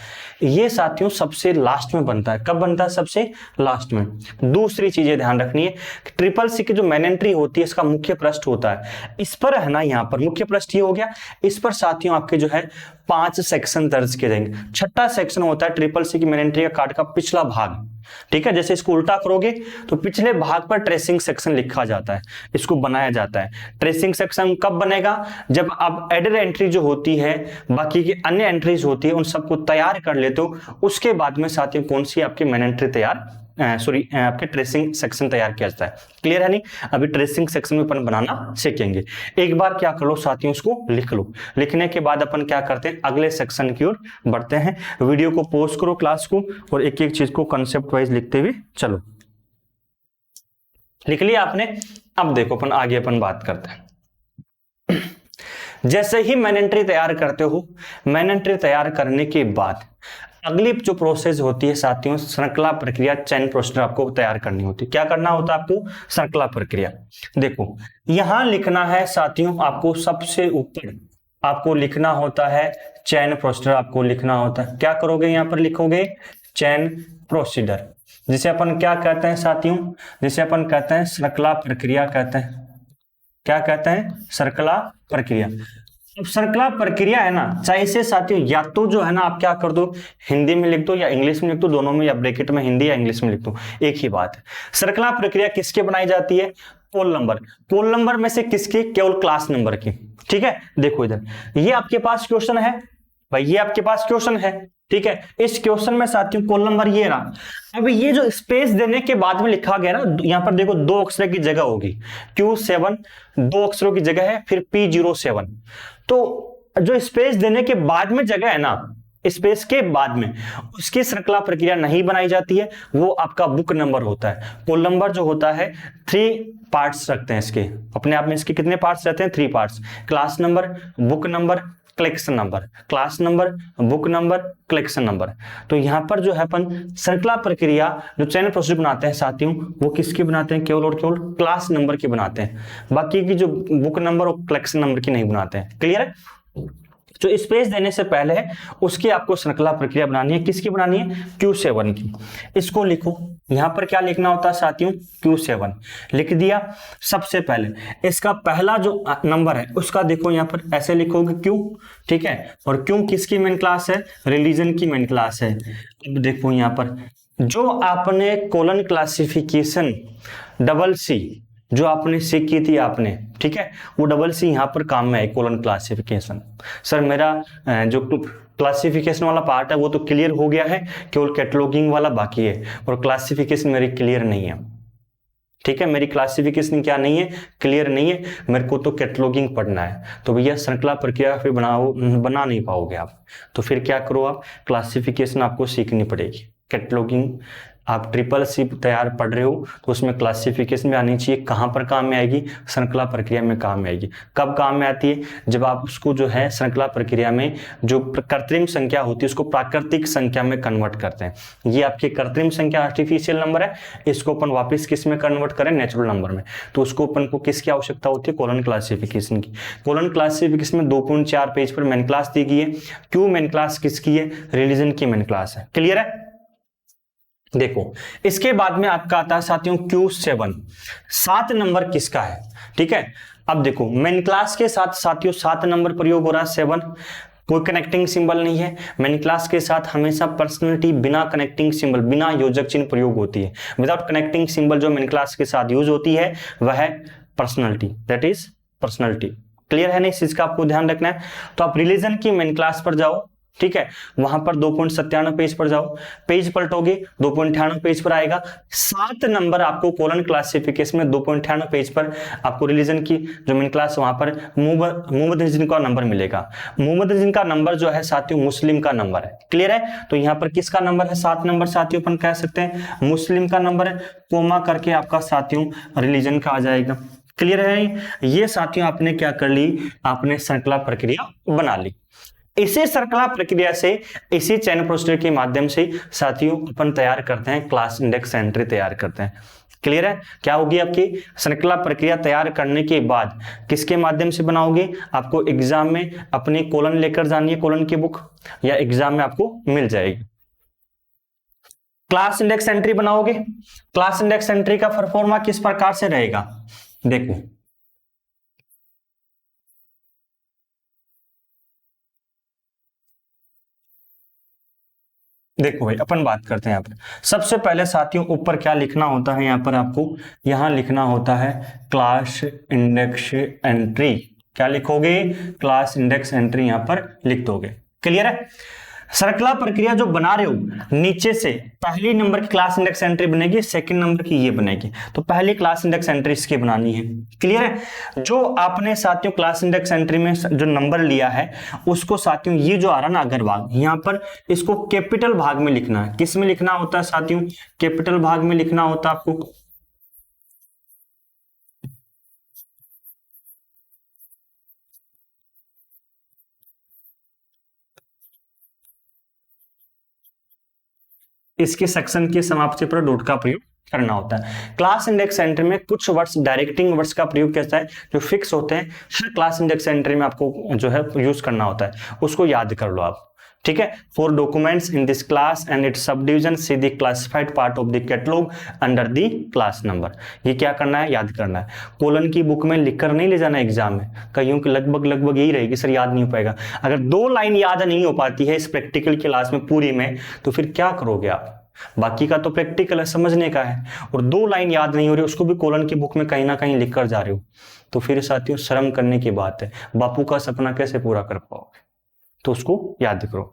ये साथियों सबसे लास्ट में बनता है। कब बनता है? सबसे लास्ट में। दूसरी चीजें ध्यान रखनी है, ट्रिपल सी की जो मेन एंट्री होती है इसका मुख्य पृष्ठ होता है, इस पर है ना, यहाँ पर मुख्य पृष्ठ ये हो गया, इस पर साथियों आपके जो है 5 सेक्शन दर्ज किए जाएंगे। छठा सेक्शन होता है ट्रिपल सी की मेन एंट्री का कार्ड का पिछला भाग। ठीक है, जैसे इसको उल्टा करोगे तो पिछले भाग पर ट्रेसिंग सेक्शन लिखा जाता है, इसको बनाया जाता है। ट्रेसिंग सेक्शन कब बनेगा? जब आप एडेड एंट्री जो होती है, बाकी की अन्य एंट्रीज होती है, उन सबको तैयार कर लेते हो, उसके बाद में साथियों कौन सी आपकी मेन एंट्री तैयार आपके ट्रेसिंग सेक्शन तैयार किया जाता है। क्लियर है नहीं? अभी ट्रेसिंग सेक्शन में अपन बनाना सीखेंगे। एक बार क्या कर लो साथियों, इसको लिख लो। लिखने के बाद अपन क्या करते हैं, अगले सेक्शन की ओर बढ़ते हैं। वीडियो को पॉज करो क्लास को, और एक एक चीज को कंसेप्ट वाइज लिखते हुए चलो। लिख लिया आपने? अब देखो अपन आगे अपन बात करते हैं। जैसे ही मेन एंट्री तैयार करते हो, मेन एंट्री तैयार करने के बाद अगली जो प्रोसेस होती है साथियों, श्रृंखला प्रक्रिया, चैन प्रोसीजर आपको तैयार करनी होती है। क्या करना होता है आपको? श्रृंखला प्रक्रिया। देखो यहां लिखना है साथियों, आपको सबसे ऊपर आपको लिखना होता है चैन प्रोसीजर, आपको लिखना होता है। क्या करोगे? यहां पर लिखोगे चैन प्रोसीजर, जिसे अपन क्या कहते हैं साथियों? जिसे अपन कहते हैं श्रृंखला प्रक्रिया कहते हैं। क्या कहते हैं? श्रृंखला प्रक्रिया। अब श्रृंखला प्रक्रिया है ना, चाहे से साथियों या तो जो है ना आप क्या कर दो, हिंदी में लिख दो या इंग्लिश में लिख दो, दोनों में, या ब्रैकेट में हिंदी या इंग्लिश में लिख दो, एक ही बात है। श्रृंखला प्रक्रिया किसके बनाई जाती है? पोल नंबर। पोल नंबर में से किसकी? केवल क्लास नंबर की। ठीक है, देखो इधर ये आपके पास क्वेश्चन है भाई, ये आपके पास क्वेश्चन है। ठीक है, इस क्वेश्चन में साथियों पोल नंबर ये रहा। अब ये जो स्पेस देने के बाद में लिखा गया ना, यहां पर देखो 2 अक्षर की जगह होगी, Q7 2 अक्षरों की जगह है, फिर P07। तो जो स्पेस देने के बाद में जगह है ना, स्पेस के बाद में, उसकी श्रृंखला प्रक्रिया नहीं बनाई जाती है, वो आपका बुक नंबर होता है। पोल नंबर जो होता है 3 पार्ट्स रखते हैं इसके, अपने आप में इसके कितने पार्ट्स रहते हैं? 3 parts. Class number, book number, collection number. Class number, book number, collection number. तो यहां पर जो है अपन श्रृंखला प्रक्रिया जो चैन प्रोसीजर बनाते हैं साथियों, वो किसकी बनाते हैं? केवल और केवल क्लास नंबर की बनाते हैं, बाकी की जो बुक नंबर और कलेक्शन नंबर की नहीं बनाते हैं। क्लियर है? जो स्पेस देने से पहले है उसकी आपको श्रृंखला प्रक्रिया बनानी है। किसकी बनानी है? Q7 की। इसको लिखो, यहां पर क्या लिखना होता है साथियों? Q7 लिख दिया। सबसे पहले इसका पहला जो नंबर है उसका देखो, यहां पर ऐसे लिखोगे Q। ठीक है, और Q किसकी मेन क्लास है? रिलीजन की मेन क्लास है। अब देखो यहां पर जो आपने कोलन क्लासिफिकेशन CC जो आपने सीख की थी आपने, ठीक है, वो CC यहां पर काम में है, कोलन क्लासिफिकेशन। सर मेरा जो क्लासिफिकेशन वाला पार्ट है वो तो क्लियर हो गया है, केवल कैटलॉगिंग वाला बाकी है, और क्लासिफिकेशन मेरी क्लियर नहीं है। ठीक है, मेरी क्लासिफिकेशन क्या नहीं है, क्लियर नहीं है, मेरे को तो कैटलॉगिंग पढ़ना है, तो भैया श्रृंखला प्रक्रिया फिर बना नहीं पाओगे आप। तो फिर क्या करो, आप क्लासिफिकेशन आपको सीखनी पड़ेगी। कैटलॉगिंग आप ट्रिपल सी तैयार पढ़ रहे हो तो उसमें क्लासिफिकेशन भी आनी चाहिए। कहाँ पर काम में आएगी, श्रृंखला प्रक्रिया में काम में आएगी। कब काम में आती है, जब आप उसको जो है श्रृंखला प्रक्रिया में जो कृत्रिम संख्या होती है उसको प्राकृतिक संख्या में कन्वर्ट करते हैं। ये आपकी कृत्रिम संख्या आर्टिफिशियल नंबर है, इसको अपन वापस किस में कन्वर्ट करें, नेचुरल नंबर में। तो उसको अपन को किसकी आवश्यकता होती है, कॉलन क्लासिफिकेशन की। कॉलन क्लासिफिकेशन में 2.4 पेज पर मेन क्लास दी गई है। क्यों मेन क्लास किसकी है, रिलीजन की मेन क्लास है। क्लियर है। देखो इसके बाद में आपका आता है साथियों Q7, 7 नंबर किसका है। ठीक है, अब देखो मेन क्लास के साथ साथियों 7 नंबर प्रयोग हो रहा है, 7, कोई कनेक्टिंग सिंबल नहीं है। मेन क्लास के साथ हमेशा पर्सनैलिटी बिना कनेक्टिंग सिंबल, बिना योजक चिन्ह प्रयोग होती है। विदाउट कनेक्टिंग सिंबल जो मेन क्लास के साथ यूज होती है वह है personality, that is personality. Clear है ना, इस चीज का आपको ध्यान रखना है। तो आप रिलीजन की मेन क्लास पर जाओ, ठीक है, वहां पर 2.97 पेज पर जाओ, पेज पलटोगे 2.98 पेज पर आएगा। 7 नंबर आपको कॉलन क्लासिफिकेशन में 2.98 पेज पर आपको रिलीजन की जो मेन क्लास वहां पर मोहम्मद नजीर का नंबर मिलेगा। मोहम्मद नजीर का नंबर जो है साथियों मुस्लिम का नंबर है। क्लियर है, तो यहाँ पर किसका नंबर है, 7 नंबर साथियों अपन कह सकते हैं मुस्लिम का नंबर है। कोमा करके आपका साथियों रिलीजन का आ जाएगा। क्लियर है, ये साथियों आपने क्या कर ली, आपने श्रृंखला प्रक्रिया बना ली। इसी श्रृंखला प्रक्रिया से, इसी चैन प्रोसीजर के माध्यम से साथियों अपन तैयार करते हैं क्लास इंडेक्स एंट्री तैयार करते हैं। क्लियर है, क्या होगी आपकी श्रृंखला प्रक्रिया तैयार करने के बाद किसके माध्यम से बनाओगे, आपको एग्जाम में अपनी कॉलन लेकर जानी है, कॉलन की बुक, या एग्जाम में आपको मिल जाएगी। क्लास इंडेक्स एंट्री बनाओगे, क्लास इंडेक्स एंट्री का परफॉर्मा किस प्रकार से रहेगा, देखो देखो भाई अपन बात करते हैं यहाँ पर। सबसे पहले साथियों ऊपर क्या लिखना होता है, यहाँ पर आपको यहाँ लिखना होता है क्लास इंडेक्स एंट्री। क्या लिखोगे, क्लास इंडेक्स एंट्री यहाँ पर लिख दोगे। क्लियर है, श्रृंखला प्रक्रिया जो बना रहे हो नीचे से पहली नंबर की क्लास इंडेक्स एंट्री बनेगी, सेकंड नंबर की ये बनेगी, तो पहली क्लास इंडेक्स एंट्री इसकी बनानी है। क्लियर है, जो आपने साथियों क्लास इंडेक्स एंट्री में जो नंबर लिया है उसको साथियों ये जो आ रहा ना अग्रभाग, यहाँ पर इसको कैपिटल भाग में लिखना है। किस में लिखना होता है साथियों, कैपिटल भाग में लिखना होता है आपको। इसके सेक्शन के समाप्ति पर डॉट का प्रयोग करना होता है। क्लास इंडेक्स एंट्री में कुछ वर्ड्स डायरेक्टिंग वर्ड्स का प्रयोग कैसा है, जो फिक्स होते हैं, हर क्लास इंडेक्स एंट्री में आपको जो है यूज करना होता है, उसको याद कर लो आप। ठीक है, for documents in this class and it's sub division see the classified part of the catalogue under the class number. ये क्या करना है, याद करना है। कॉलन की बुक में लिखकर नहीं ले जाना एग्जाम में, कईयों की लगभग यही रहेगी सर याद नहीं हो पाएगा। अगर 2 लाइन याद नहीं हो पाती है इस प्रैक्टिकल क्लास में पूरी में, तो फिर क्या करोगे आप, बाकी का तो प्रैक्टिकल है, समझने का है, और 2 लाइन याद नहीं हो रही उसको भी कॉलन की बुक में कहीं ना कहीं लिख कर जा रहे हो, तो फिर साथियों शर्म करने की बात है। बापू का सपना कैसे पूरा कर पाओगे, तो उसको याद करो।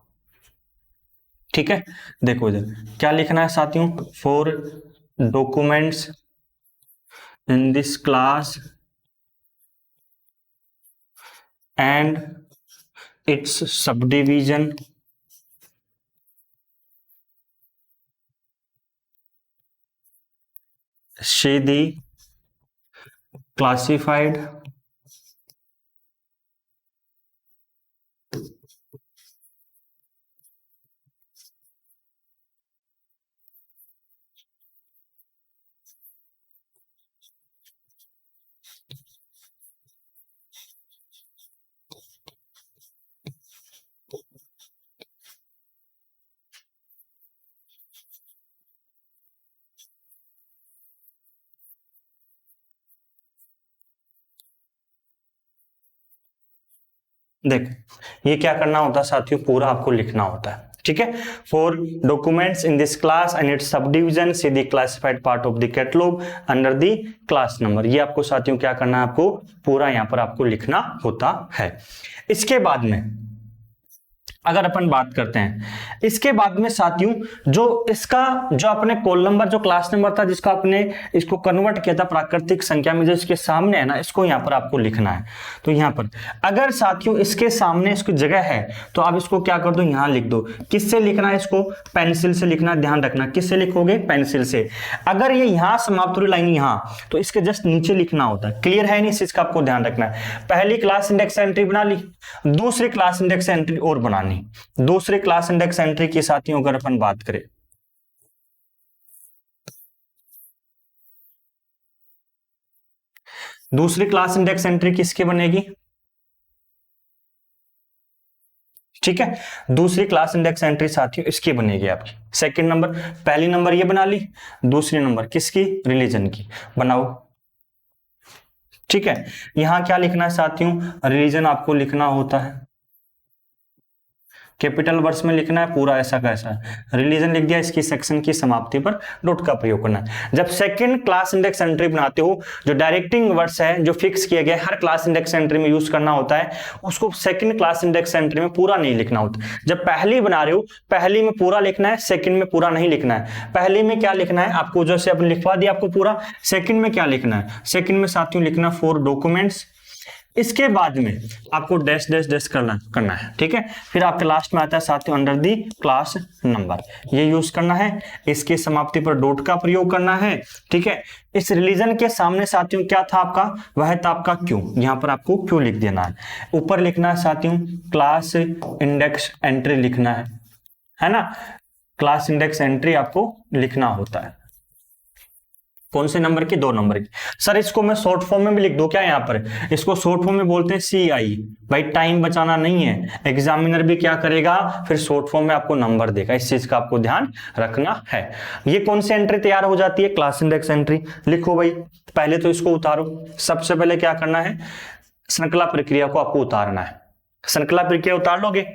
ठीक है, देखो इधर क्या लिखना है साथियों, for documents in this class and it's sub division see the classified देखो ये क्या करना होता है साथियों, पूरा आपको लिखना होता है। ठीक है, for documents in this class and it's sub division see the classified part of the catalogue under the class number. ये आपको साथियों क्या करना है, आपको पूरा यहाँ पर आपको लिखना होता है। इसके बाद में अगर अपन बात करते हैं इसके बाद में साथियों, जो इसका जो अपने कॉल नंबर जो क्लास नंबर था जिसका आपने इसको कन्वर्ट किया था प्राकृतिक संख्या में, जो इसके सामने है ना, इसको यहाँ पर आपको लिखना है। तो यहाँ पर अगर साथियों इसके सामने इसकी जगह है तो आप इसको क्या कर दो, यहाँ लिख दो। किससे लिखना है इसको? पेंसिल से लिखना, ध्यान रखना। किससे लिखोगे? पेंसिल से। अगर ये यहाँ समाप्त हुई लाइन यहाँ, तो इसके जस्ट नीचे लिखना होता है। क्लियर है नहीं? इस चीज का आपको ध्यान रखना है। पहली क्लास इंडेक्स एंट्री बना ली, दूसरी क्लास इंडेक्स एंट्री और बनानी। दूसरे क्लास इंडेक्स एंट्री के साथियों अगर अपन बात करें, दूसरी क्लास इंडेक्स एंट्री किसकी बनेगी? ठीक है, दूसरी क्लास इंडेक्स एंट्री साथियों इसकी बनेगी आपकी। सेकंड नंबर, पहली नंबर ये बना ली, दूसरी नंबर किसकी? रिलीजन की। बनाओ। ठीक है, यहां क्या लिखना है साथियों? रिलीजन आपको लिखना होता है, कैपिटल वर्ड्स में लिखना है पूरा ऐसा कैसा है। रिलीजन लिख दिया, इसकी सेक्शन की समाप्ति पर डॉट का प्रयोग करना है। जब सेकंड क्लास इंडेक्स एंट्री बनाते हो, जो डायरेक्टिंग वर्ड्स है जो फिक्स किया गया है हर क्लास इंडेक्स एंट्री में यूज करना होता है, उसको सेकंड क्लास इंडेक्स एंट्री में पूरा नहीं लिखना होता। जब पहली बना रहे हो, पहली में पूरा लिखना है, सेकंड में पूरा नहीं लिखना है। पहली में क्या लिखना है आपको, जैसे अपन लिखवा दिया आपको पूरा। सेकंड में क्या लिखना है? सेकंड में साथियों लिखना फॉर डॉक्यूमेंट्स, इसके बाद में आपको डैश डैश डैश करना है। ठीक है, फिर आपके लास्ट में आता है साथियों अंडर दी क्लास नंबर, ये यूज करना है। इसकी समाप्ति पर डॉट का प्रयोग करना है। ठीक है, इस रिलीजन के सामने साथियों क्या था आपका? वह था आपका क्यों। यहां पर आपको क्यों लिख देना है। ऊपर लिखना है साथियों क्लास इंडेक्स एंट्री लिखना है ना। क्लास इंडेक्स एंट्री आपको लिखना होता है। कौन से नंबर की? 2 नंबर की। सर इसको मैं शॉर्ट फॉर्म में भी लिख दूं क्या? यहाँ पर इसको शॉर्ट फॉर्म में बोलते हैं CI। भाई टाइम बचाना नहीं है, एग्जामिनर भी क्या करेगा, फिर शॉर्ट फॉर्म में आपको नंबर देगा। इस चीज का आपको ध्यान रखना है। ये कौन सी एंट्री तैयार हो जाती है? Class index entry. लिखो भाई, पहले तो इसको उतारो। सबसे पहले क्या करना है? श्रृंखला प्रक्रिया को आपको उतारना है। श्रृंखला प्रक्रिया उतार लोगे,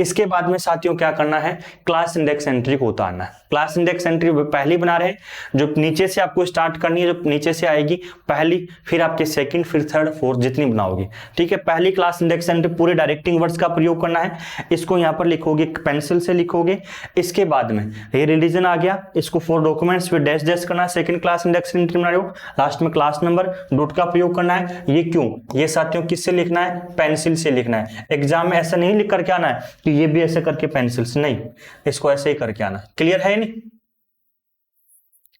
इसके बाद में साथियों क्या करना है? क्लास इंडेक्स एंट्री को उतारना है। क्लास इंडेक्स एंट्री पहली बना रहे हैं, जो नीचे से आपको स्टार्ट करनी है, जो नीचे से आएगी पहली, फिर आपके सेकंड, फिर थर्ड, फोर्थ, जितनी बनाओगे। ठीक है, पहली क्लास इंडेक्स एंट्री पूरे डायरेक्टिंग वर्ड्स का प्रयोग करना है। इसको यहाँ पर लिखोगे, पेंसिल से लिखोगे। इसके बाद में ये रिलीजन आ गया, इसको फॉर डॉक्यूमेंट्स फिर डैश डैश करना है। सेकंड क्लास इंडेक्स एंट्री बना रहे हो, लास्ट में क्लास नंबर, डॉट का प्रयोग करना है। ये क्यों? ये साथियों किससे लिखना है? पेंसिल से लिखना है। एग्जाम में ऐसा नहीं लिख करके आना है कि ये भी ऐसे करके पेंसिल से, नहीं, इसको ऐसे ही करके आना। क्लियर है नहीं?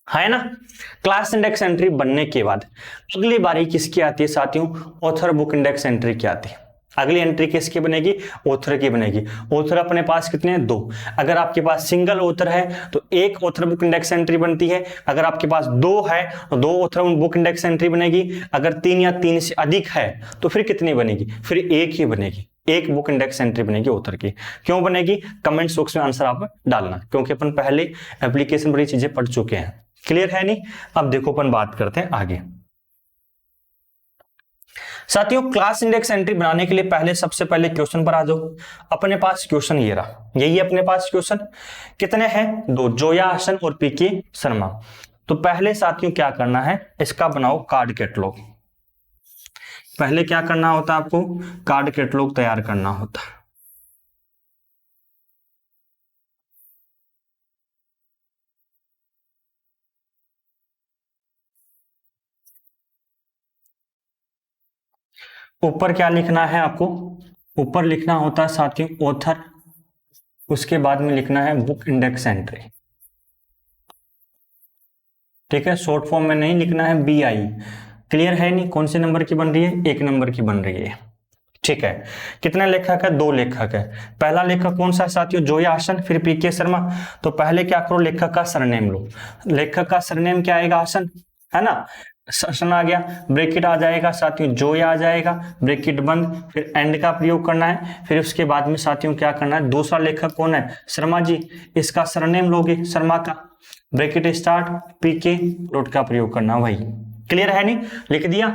है ना। क्लास इंडेक्स एंट्री बनने के बाद अगली बारी किसकी आती है साथियों? ऑथर बुक इंडेक्स एंट्री की आती है। अगली एंट्री किसकी बनेगी? ऑथर की बनेगी। ऑथर अपने पास कितने हैं? 2। अगर आपके पास सिंगल ऑथर है तो एक ऑथर बुक इंडेक्स एंट्री बनती है। अगर आपके पास 2 है तो 2 ऑथर बुक इंडेक्स एंट्री बनेगी। अगर 3 या 3 से अधिक है तो फिर कितनी बनेगी? फिर एक ही बनेगी, एक बुक इंडेक्स एंट्री बनेगी ऑथर की। क्यों बनेगी? कमेंट बॉक्स में आंसर आप डालना, क्योंकि अपन पहले एप्लीकेशन बड़ी चीजें पढ़ चुके हैं। क्लियर है नहीं? अब देखो अपन बात करते हैं आगे। साथियों क्लास इंडेक्स एंट्री बनाने के लिए पहले सबसे पहले क्वेश्चन पर आ जाओ। अपने पास क्वेश्चन ये रहा, यही अपने पास क्वेश्चन। कितने हैं? 2, जोया हसन और पीके शर्मा। तो पहले साथियों क्या करना है? इसका बनाओ कार्ड कैटलॉग। पहले क्या करना होता है आपको? कार्ड कैटलॉग तैयार करना होता है। ऊपर क्या लिखना है आपको? ऊपर लिखना होता है साथियों ऑथर, उसके बाद में लिखना है बुक इंडेक्स एंट्री। ठीक है, शॉर्ट फॉर्म में नहीं लिखना है BI। क्लियर है नहीं? कौन से नंबर की बन रही है? 1 नंबर की बन रही है। ठीक है, कितने लेखक है? 2 लेखक है। पहला लेखक कौन सा है साथियों? जोया हसन, फिर पीके शर्मा। तो पहले क्या करो? लेखक का सरनेम लो। लेखक का सरनेम क्या आएगा? हसन, है ना। सेशन आ गया, ब्रैकेट आ जाएगा साथियों, जोया आ जाएगा, ब्रैकेट बंद, फिर एंड का प्रयोग करना है। फिर उसके बाद में साथियों क्या करना है? दूसरा लेखक कौन है? शर्मा जी, इसका सरनेम लोगे शर्मा का, ब्रैकेट स्टार्ट, पीके, डॉट का प्रयोग करना। वही क्लियर है नहीं? लिख दिया।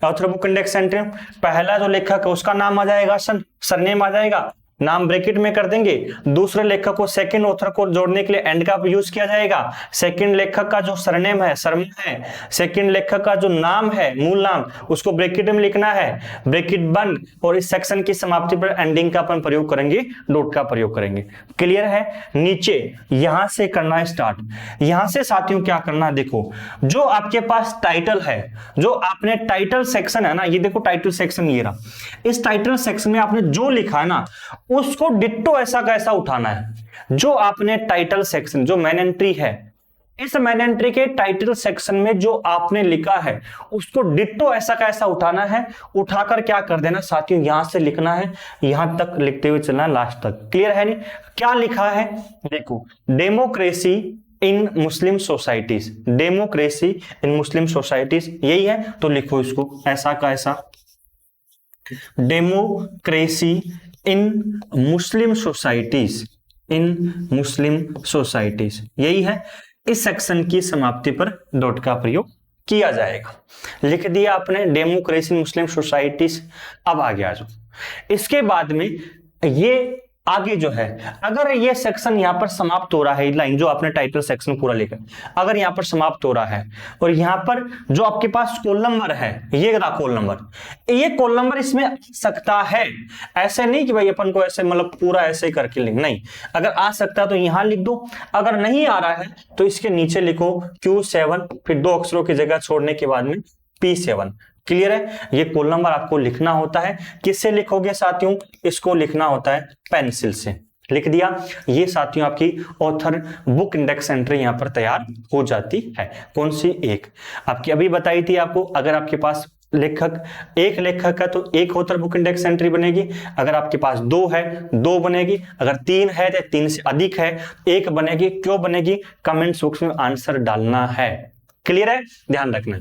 ऑथर बुक इंडेक्स एंट्री, पहला जो लेखक है उसका नाम आ जाएगा सन, सरनेम आ जाएगा, नाम ब्रैकेट में कर देंगे, दूसरे लेखक को सेकंड ऑथर को जोड़ने के लिए एंड का यूज किया जाएगा, सेकंड लेखक का जो सरनेम है, सरनेम है, सेकंड लेखक का जो नाम है, मूल नाम, उसको ब्रैकेट में लिखना है, ब्रैकेट बंद, और इस सेक्शन की समाप्ति पर एंडिंग का अपन प्रयोग करेंगे, डॉट का प्रयोग करेंगे। क्लियर है? नीचे यहां से करना है स्टार्ट। यहां से साथियों क्या करना है, देखो जो आपके पास टाइटल है, जो आपने टाइटल सेक्शन है ना, ये देखो टाइटल सेक्शन ये रहा, इस टाइटल सेक्शन में आपने जो लिखा है ना उसको डिट्टो ऐसा कैसा उठाना है। जो आपने टाइटल सेक्शन, जो मेन एंट्री है, इस मेन एंट्री के टाइटल सेक्शन में जो आपने लिखा है उसको डिट्टो ऐसा कैसा उठाना है, उठाकर क्या कर देना साथियों, यहां से लिखना है, यहां तक लिखते हुए चलना है लास्ट तक। क्लियर है? नहीं क्या लिखा है, देखो democracy in Muslim societies, democracy in Muslim societies यही है, तो लिखो इसको ऐसा का ऐसा, democracy in Muslim societies, in Muslim societies यही है। इस सेक्शन की समाप्ति पर डॉट का प्रयोग किया जाएगा। लिख दिया आपने डेमोक्रेसी इन मुस्लिम सोसाइटीज। अब आगे आ जाओ, इसके बाद में ये आगे जो है, अगर ये सेक्शन यहां पर समाप्त हो रहा है, लाइन जो आपने टाइटल सेक्शन पूरा लिखा, अगर यहां पर समाप्त हो रहा है और यहां पर जो आपके पास कॉल नंबर है, ये रहा कॉल नंबर, ये कॉल नंबर इसमें आ सकता है, ऐसे नहीं कि भाई अपन को ऐसे मतलब पूरा ऐसे करके लिख, नहीं, अगर आ सकता है तो यहां लिख दो, अगर नहीं आ रहा है तो इसके नीचे लिखो Q7, फिर 2 अक्षरों की जगह छोड़ने के बाद में P7। क्लियर है? ये कॉल नंबर आपको लिखना होता है, किससे लिखोगे साथियों, इसको लिखना होता है पेंसिल से। लिख दिया, ये साथियों आपकी ऑथर बुक इंडेक्स एंट्री यहां पर तैयार हो जाती है। कौन सी? एक आपकी अभी बताई थी आपको, अगर आपके पास लेखक एक लेखक है तो एक ऑथर बुक इंडेक्स एंट्री बनेगी, अगर आपके पास 2 है 2 बनेगी, अगर 3 है तो 3 से अधिक है 1 बनेगी। क्यों बनेगी? कमेंट बॉक्स में आंसर डालना है। क्लियर है? ध्यान रखना।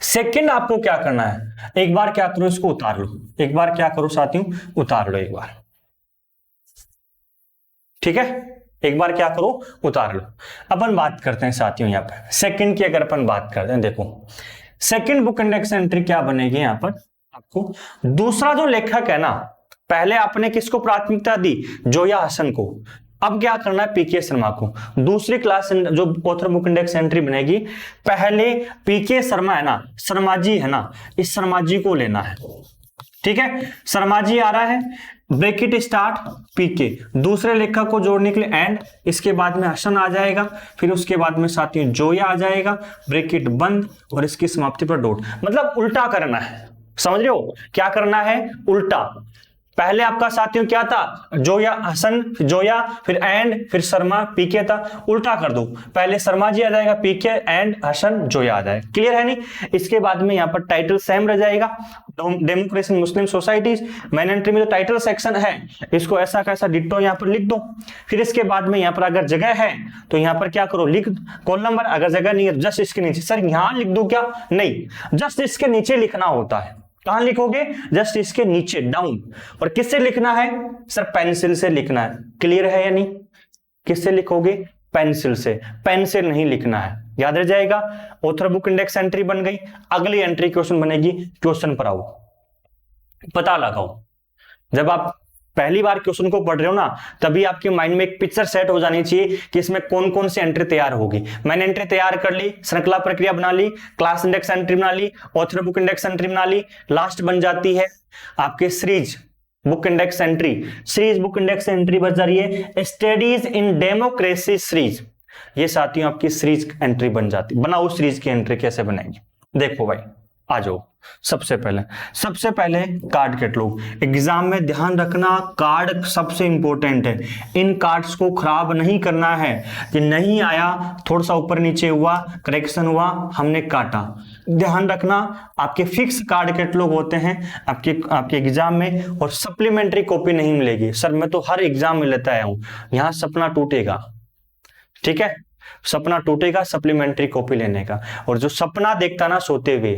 सेकंड आपको क्या करना है, एक बार क्या करो, इसको उतार लो, एक बार क्या करो साथियों, उतार लो एक बार, ठीक है, एक बार क्या करो, उतार लो। अपन बात करते हैं साथियों यहां पर सेकंड की, अगर अपन बात करते हैं, देखो सेकंड बुक इंडेक्स एंट्री क्या बनेगी यहां पर आपको, दूसरा जो लेखक है ना, पहले आपने किसको प्राथमिकता दी, जोया हसन को, अब क्या करना है, पीके शर्मा को। दूसरी क्लास जो ऑथर बुक इंडेक्स एंट्री बनेगी, पहले पीके शर्मा है ना, शर्मा जी है ना, इस शर्मा जी को लेना है, ठीक है, शर्मा जी आ रहा है, ब्रैकेट स्टार्ट पीके, दूसरे लेखक को जोड़ने के लिए एंड, इसके बाद में हसन आ जाएगा, फिर उसके बाद में साथियों जोया आ जाएगा, ब्रैकेट बंद, और इसकी समाप्ति पर डॉट। मतलब उल्टा करना है, समझ रहे हो क्या करना है, उल्टा। पहले आपका साथियों क्या था, जोया हसन, जोया, फिर एंड, फिर शर्मा, पीके था, उल्टा कर दो, पहले शर्मा जी आ जाएगा, पीके एंड हसन जोया आ जाएगा। क्लियर है? नहीं इसके बाद में यहाँ पर टाइटल सेम रह जाएगा, democracy in Muslim societies, main entry में जो टाइटल सेक्शन है इसको ऐसा कैसा डिट्टो यहाँ पर लिख दो। फिर इसके बाद में यहाँ पर अगर जगह है तो यहाँ पर क्या करो, लिख कॉल नंबर, अगर जगह नहीं है जस्ट इसके नीचे, सर यहाँ लिख दो क्या, नहीं, जस्ट इसके नीचे लिखना होता है। कहां लिखोगे, जस्ट इसके नीचे डाउन, और किससे लिखना है, सर पेंसिल से लिखना है। क्लियर है या नहीं, किससे लिखोगे, पेंसिल से, पेन से नहीं लिखना है, याद रह जाएगा। ऑथर बुक इंडेक्स एंट्री बन गई, अगली एंट्री क्वेश्चन बनेगी, क्वेश्चन पर आओ, पता लगाओ। जब आप पहली बार क्वेश्चन को पढ़ रहे हो ना, तभी आपके माइंड में एक पिक्चर सेट हो जानी चाहिए कि इसमें कौन कौन सी एंट्री तैयार होगी। मैंने एंट्री तैयार कर ली, श्रृंखला प्रक्रिया बना ली, क्लास इंडेक्स एंट्री बना ली, ऑथर बुक इंडेक्स एंट्री बना ली, लास्ट बन जाती है आपके series book index entry. Series book index entry बन जा रही है स्टडीज इन डेमोक्रेसी सीरीज, ये साथियों आपकी सीरीज एंट्री बन जाती। बनाओ सीरीज की एंट्री कैसे बनाएंगे, देखो भाई आ जाओ। सबसे पहले कार्ड कैटलॉग। एग्जाम में ध्यान रखना, कार्ड सबसे इंपॉर्टेंट है, इन कार्ड्स को खराब नहीं करना है कि नहीं आया, थोड़ा सा ऊपर नीचे हुआ, करेक्शन हुआ, हमने काटा। ध्यान रखना आपके फिक्स कार्ड कैटलॉग होते हैं आपके एग्जाम में, और सप्लीमेंट्री कॉपी नहीं मिलेगी। सर मैं तो हर एग्जाम में लेता आया हूं, यहां सपना टूटेगा, ठीक है, सपना टूटेगा सप्लीमेंट्री कॉपी लेने का। और जो सपना देखता ना सोते हुए,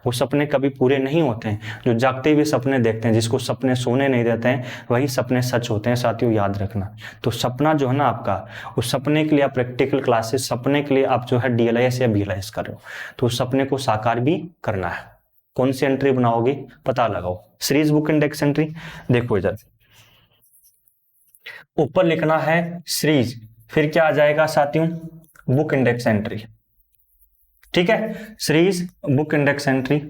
वो सपने कभी पूरे नहीं होते हैं। जो जागते हुए सपने देखते हैं, जिसको सपने सोने नहीं देते हैं, वही सपने सच होते हैं साथियों, याद रखना। तो सपना जो है ना आपका, उस सपने के लिए आप प्रैक्टिकल क्लासेस, सपने के लिए आप जो है DLIS या BLIS कर रहे हो, तो उस सपने को साकार भी करना है। कौन सी एंट्री बनाओगे, पता लगाओ। सीरीज बुक इंडेक्स एंट्री, देखो इधर ऊपर लिखना है सीरीज, फिर क्या आ जाएगा साथियों, बुक इंडेक्स एंट्री। ठीक है, सीरीज बुक इंडेक्स एंट्री।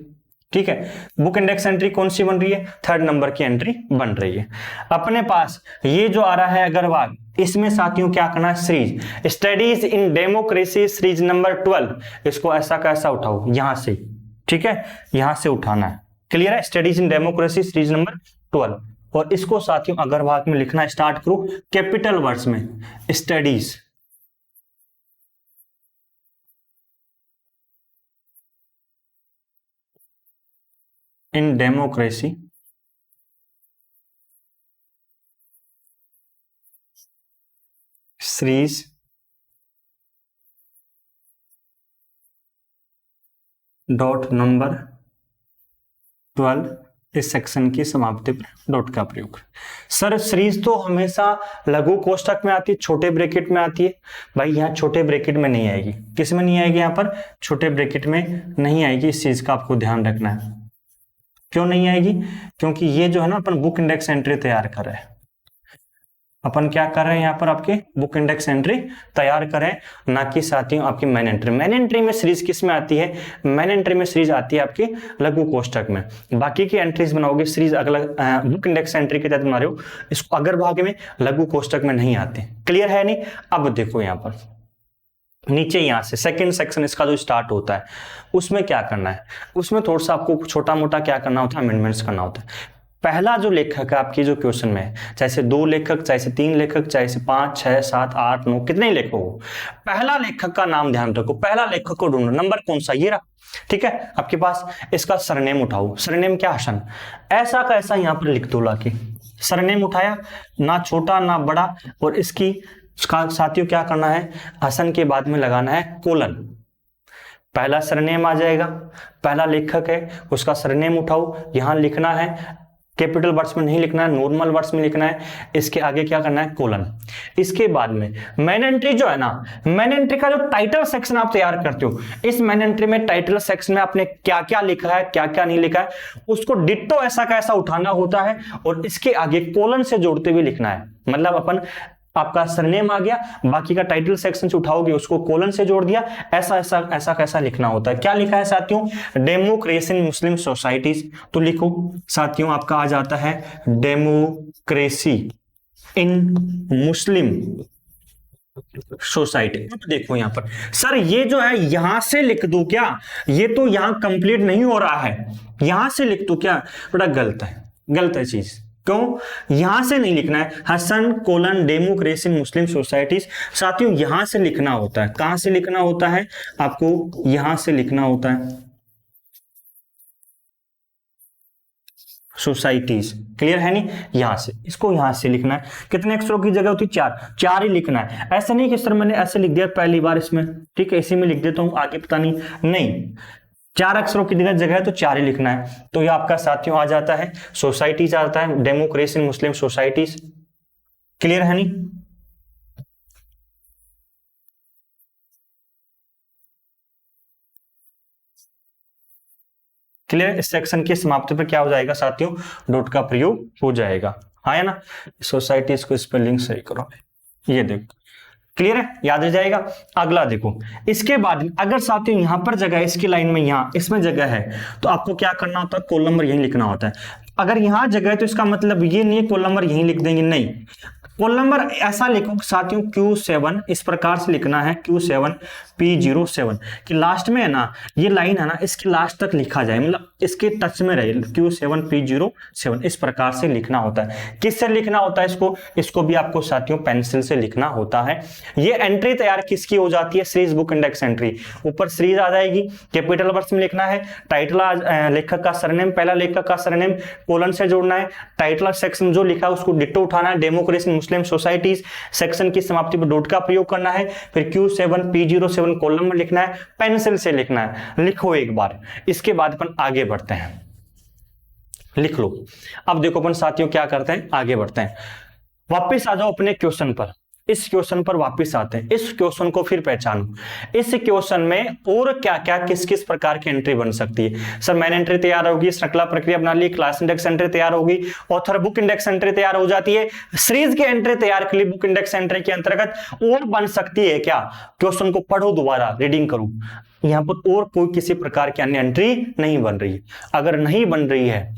ठीक है, बुक इंडेक्स एंट्री कौन सी बन रही है, 3rd नंबर की एंट्री बन रही है। अपने पास ये जो आ रहा है अग्रवाल, इसमें साथियों क्या करना है, series studies in democracy series number 12, इसको ऐसा कैसा उठाओ यहां से। ठीक है, यहां से उठाना है, क्लियर है, studies in democracy series number 12, और इसको साथियों अग्रभाग में लिखना स्टार्ट करो कैपिटल वर्ड्स में, studies in democracy series dot number 12, इस सेक्शन की समाप्ति पर डॉट का प्रयोग। सर सीरीज तो हमेशा लघु कोष्ठक में आती है, छोटे ब्रैकेट में आती है। भाई यहाँ छोटे ब्रैकेट में नहीं आएगी, किस में नहीं आएगी, यहाँ पर छोटे ब्रैकेट में नहीं आएगी, इस चीज का आपको ध्यान रखना है। क्यों नहीं आएगी, क्योंकि ये जो है ना अपन बुक इंडेक्स एंट्री तैयार कर रहे हैं, अपन क्या कर रहे हैं यहाँ पर आपके बुक इंडेक्स एंट्री तैयार करें, ना कि साथियों आपकी मेन एंट्री। मेन एंट्री में सीरीज किस में आती है, मेन एंट्री में सीरीज आती है आपकी लघु कोष्ठक में। बाकी की एंट्रीज बनाओगे सीरीज अगला बुक इंडेक्स एंट्री के तहत बना रहे हो, इसको अगर भाग में लघु कोष्ठक में नहीं आते। क्लियर है नहीं। अब देखो यहाँ पर नीचे यहां से सेकंड सेक्शन इसका जो स्टार्ट होता है, उसमें क्या करना है, उसमें थोड़ा सा आपको छोटा मोटा क्या करना होता है, अमेंडमेंट्स करना होता है। पहला जो लेखक है आपकी जो क्वेश्चन में है, चाहे से 2 लेखक, चाहे से 3 लेखक, चाहे से 5, 6, 7, 8, 9 कितने लेखक हो, पहला लेखक का नाम ध्यान रखो, पहला लेखक को ढूंढो, नंबर कौन सा, ये रहा। ठीक है, आपके पास इसका सरनेम उठाओ, सरनेम क्या, हसन, ऐसा का ऐसा यहां पर लिख दो लाके, सरनेम उठाया, ना छोटा ना बड़ा, और इसकी साथियों क्या करना है, हसन के बाद में लगाना है कोलन, पहला सरनेम आ जाएगा, पहला लेखक है उसका सरनेम उठाओ, यहां लिखना है, कैपिटल वर्ड्स में नहीं लिखना है, नॉर्मल वर्ड्स में लिखना है, इसके आगे क्या करना है, कोलन। इसके बाद में मेन एंट्री जो है ना, मेन एंट्री का जो टाइटल सेक्शन आप तैयार करते हो, इस मेन एंट्री में टाइटल सेक्शन में आपने क्या क्या लिखा है, क्या क्या नहीं लिखा है, उसको डिट्टो ऐसा का ऐसा उठाना होता है, और इसके आगे कोलन से जोड़ते हुए लिखना है। मतलब अपन आपका सरनेम आ गया, बाकी का टाइटल सेक्शन से उठाओगे, उसको कोलन से जोड़ दिया, ऐसा ऐसा ऐसा कैसा लिखना होता है। क्या लिखा है साथियों, डेमोक्रेसी इन मुस्लिम सोसाइटीज, तो लिखो साथियों आपका आ जाता है डेमोक्रेसी इन मुस्लिम सोसाइटी। देखो यहां पर सर ये जो है यहां से लिख दो क्या, ये तो यहां कंप्लीट नहीं हो रहा है, यहां से लिख दो क्या, बड़ा गलत है, गलत है चीज। क्यों, यहां से नहीं लिखना है, Hasan colon democracy in Muslim societies, साथियों यहां से लिखना होता है। कहां से लिखना होता है, आपको यहां से लिखना होता है, सोसाइटीज। क्लियर है नहीं, यहां से, इसको यहां से लिखना है। कितने अक्षरों की जगह होती है, 4 ही लिखना है। ऐसा नहीं कि सर मैंने ऐसे लिख दिया पहली बार इसमें, ठीक है इसी में लिख देता हूं, आगे पता नहीं, 4 अक्षरों की जगह है तो 4 ही लिखना है। तो ये आपका साथियों आ जाता है सोसाइटीज, आता है democracy in Muslim societies. Clear है नहीं। क्लियर, इस सेक्शन की समाप्ति पर क्या हो जाएगा साथियों, डॉट का प्रयोग हो जाएगा, हाँ है ना। सोसाइटीज को स्पेलिंग सही करो, ये देखो क्लियर है, याद रह जाएगा। अगला देखो, इसके बाद अगर साथियों यहां पर जगह है, इसकी लाइन में यहां इसमें जगह है, तो आपको क्या करना होता है, कोल नंबर यहीं लिखना होता है। अगर यहां जगह है तो इसका मतलब ये नहीं है कोल नंबर यहीं लिख देंगे, नहीं, कोल नंबर ऐसा लिखो साथियों Q7, इस प्रकार से लिखना है Q7 P07, कि लास्ट में है ना ये लाइन है ना, इसके लास्ट तक लिखा जाए, मतलब इसके टच में रहे, Q7 P07, इस प्रकार से लिखना होता है। किससे लिखना होता है इसको भी आपको साथियों पेंसिल से लिखना होता है। ये एंट्री तैयार किसकी हो जाती है, सीरीज बुक इंडेक्स एंट्री। ऊपर सीरीज आ जाएगी, कैपिटल वर्ड्स में लिखना है, टाइटल लेखक का सरनेम, पहला लेखक का सरनेम कोलन से जोड़ना है, टाइटल सेक्शन जो लिखा है उसको डिट्टो उठाना है, डेमोक्रेसी मुस्लिम सोसाइटीज, सेक्शन की समाप्ति पर डॉट का प्रयोग करना है, फिर Q7 P07 कोल नंबर लिखना है, पेंसिल से लिखना है, लिखो एक बार। इसके बाद अपन आगे बढ़ते हैं, लिख लो। अब देखो अपन साथियों क्या करते हैं, आगे बढ़ते हैं, वापस आ जाओ अपने क्वेश्चन पर। इस क्वेश्चन पर वापस आते हैं, इस क्वेश्चन को फिर पहचानो, इस क्वेश्चन में और क्या क्या किस किस प्रकार की एंट्री बन सकती है। सर मैन एंट्री तैयार होगी, श्रृंखला प्रक्रिया बना ली, क्लास इंडेक्स एंट्री तैयार होगी, ऑथर बुक इंडेक्स एंट्री तैयार हो जाती है, सीरीज की एंट्री तैयार कर ली बुक इंडेक्स एंट्री के अंतर्गत, और बन सकती है क्या, क्वेश्चन को पढ़ो दोबारा, रीडिंग करो, यहां पर और कोई किसी प्रकार की अन्य एंट्री नहीं बन रही है। अगर नहीं बन रही है,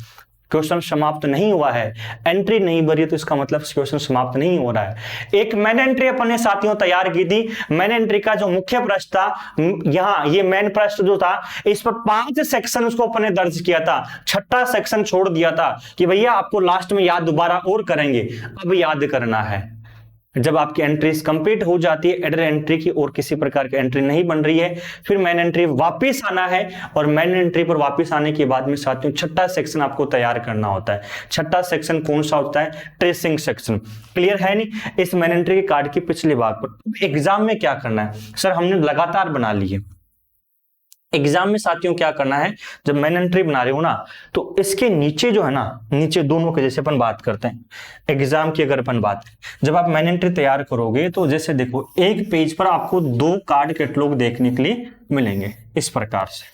क्वेश्चन समाप्त नहीं हुआ है, एंट्री नहीं भरी, तो इसका मतलब क्वेश्चन समाप्त नहीं हो रहा है। एक मैन एंट्री अपने साथियों तैयार की थी, मैन एंट्री का जो मुख्य पृष्ठ था, यहां ये मैन पृष्ठ जो था, इस पर 5 सेक्शन उसको अपने दर्ज किया था, 6ठा सेक्शन छोड़ दिया था कि भैया आपको लास्ट में याद दोबारा और करेंगे, अब याद करना है। जब आपकी एंट्रीज कंप्लीट हो जाती है, एडर एंट्री की और किसी प्रकार की एंट्री नहीं बन रही है, फिर मैन एंट्री वापस आना है, और मैन एंट्री पर वापस आने के बाद में साथियों 6ठा सेक्शन आपको तैयार करना होता है। 6ठा सेक्शन कौन सा होता है, ट्रेसिंग सेक्शन। क्लियर है नहीं, इस मैन एंट्री के कार्ड के पिछले भाग पर। एग्जाम में क्या करना है, सर हमने लगातार बना ली है, एग्जाम में साथियों क्या करना है, जब मैन एंट्री बना रहे हो ना, तो इसके नीचे जो है ना, नीचे दोनों के, जैसे अपन बात करते हैं एग्जाम की, अगर अपन बात करें, जब आप मैन एंट्री तैयार करोगे तो जैसे देखो, एक पेज पर आपको 2 कार्ड कैटलॉग देखने के लिए मिलेंगे इस प्रकार से,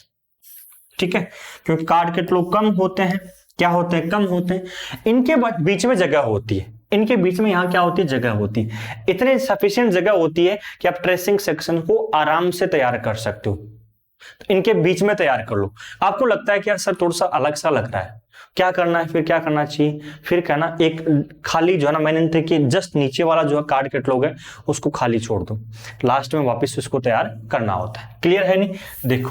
ठीक है, क्योंकि कार्ड कैटलॉग कम होते हैं, क्या होते हैं, कम होते हैं, इनके बीच में जगह होती है, इनके बीच में यहां क्या होती है, जगह होती है, इतने सफिशिएंट जगह होती है कि आप ट्रेसिंग सेक्शन को आराम से तैयार कर सकते हो। तो इनके बीच में तैयार कर लो। आपको लगता है कि यार सर थोड़ा सा अलग सा लग रहा है, क्या करना है, फिर क्या करना चाहिए, फिर कहना एक खाली जो है ना मैन एंट्री के जस्ट नीचे वाला जो है कार्ड कैटलॉग है उसको खाली छोड़ दो, लास्ट में वापस उसको तैयार करना होता है। क्लियर है नहीं, देखो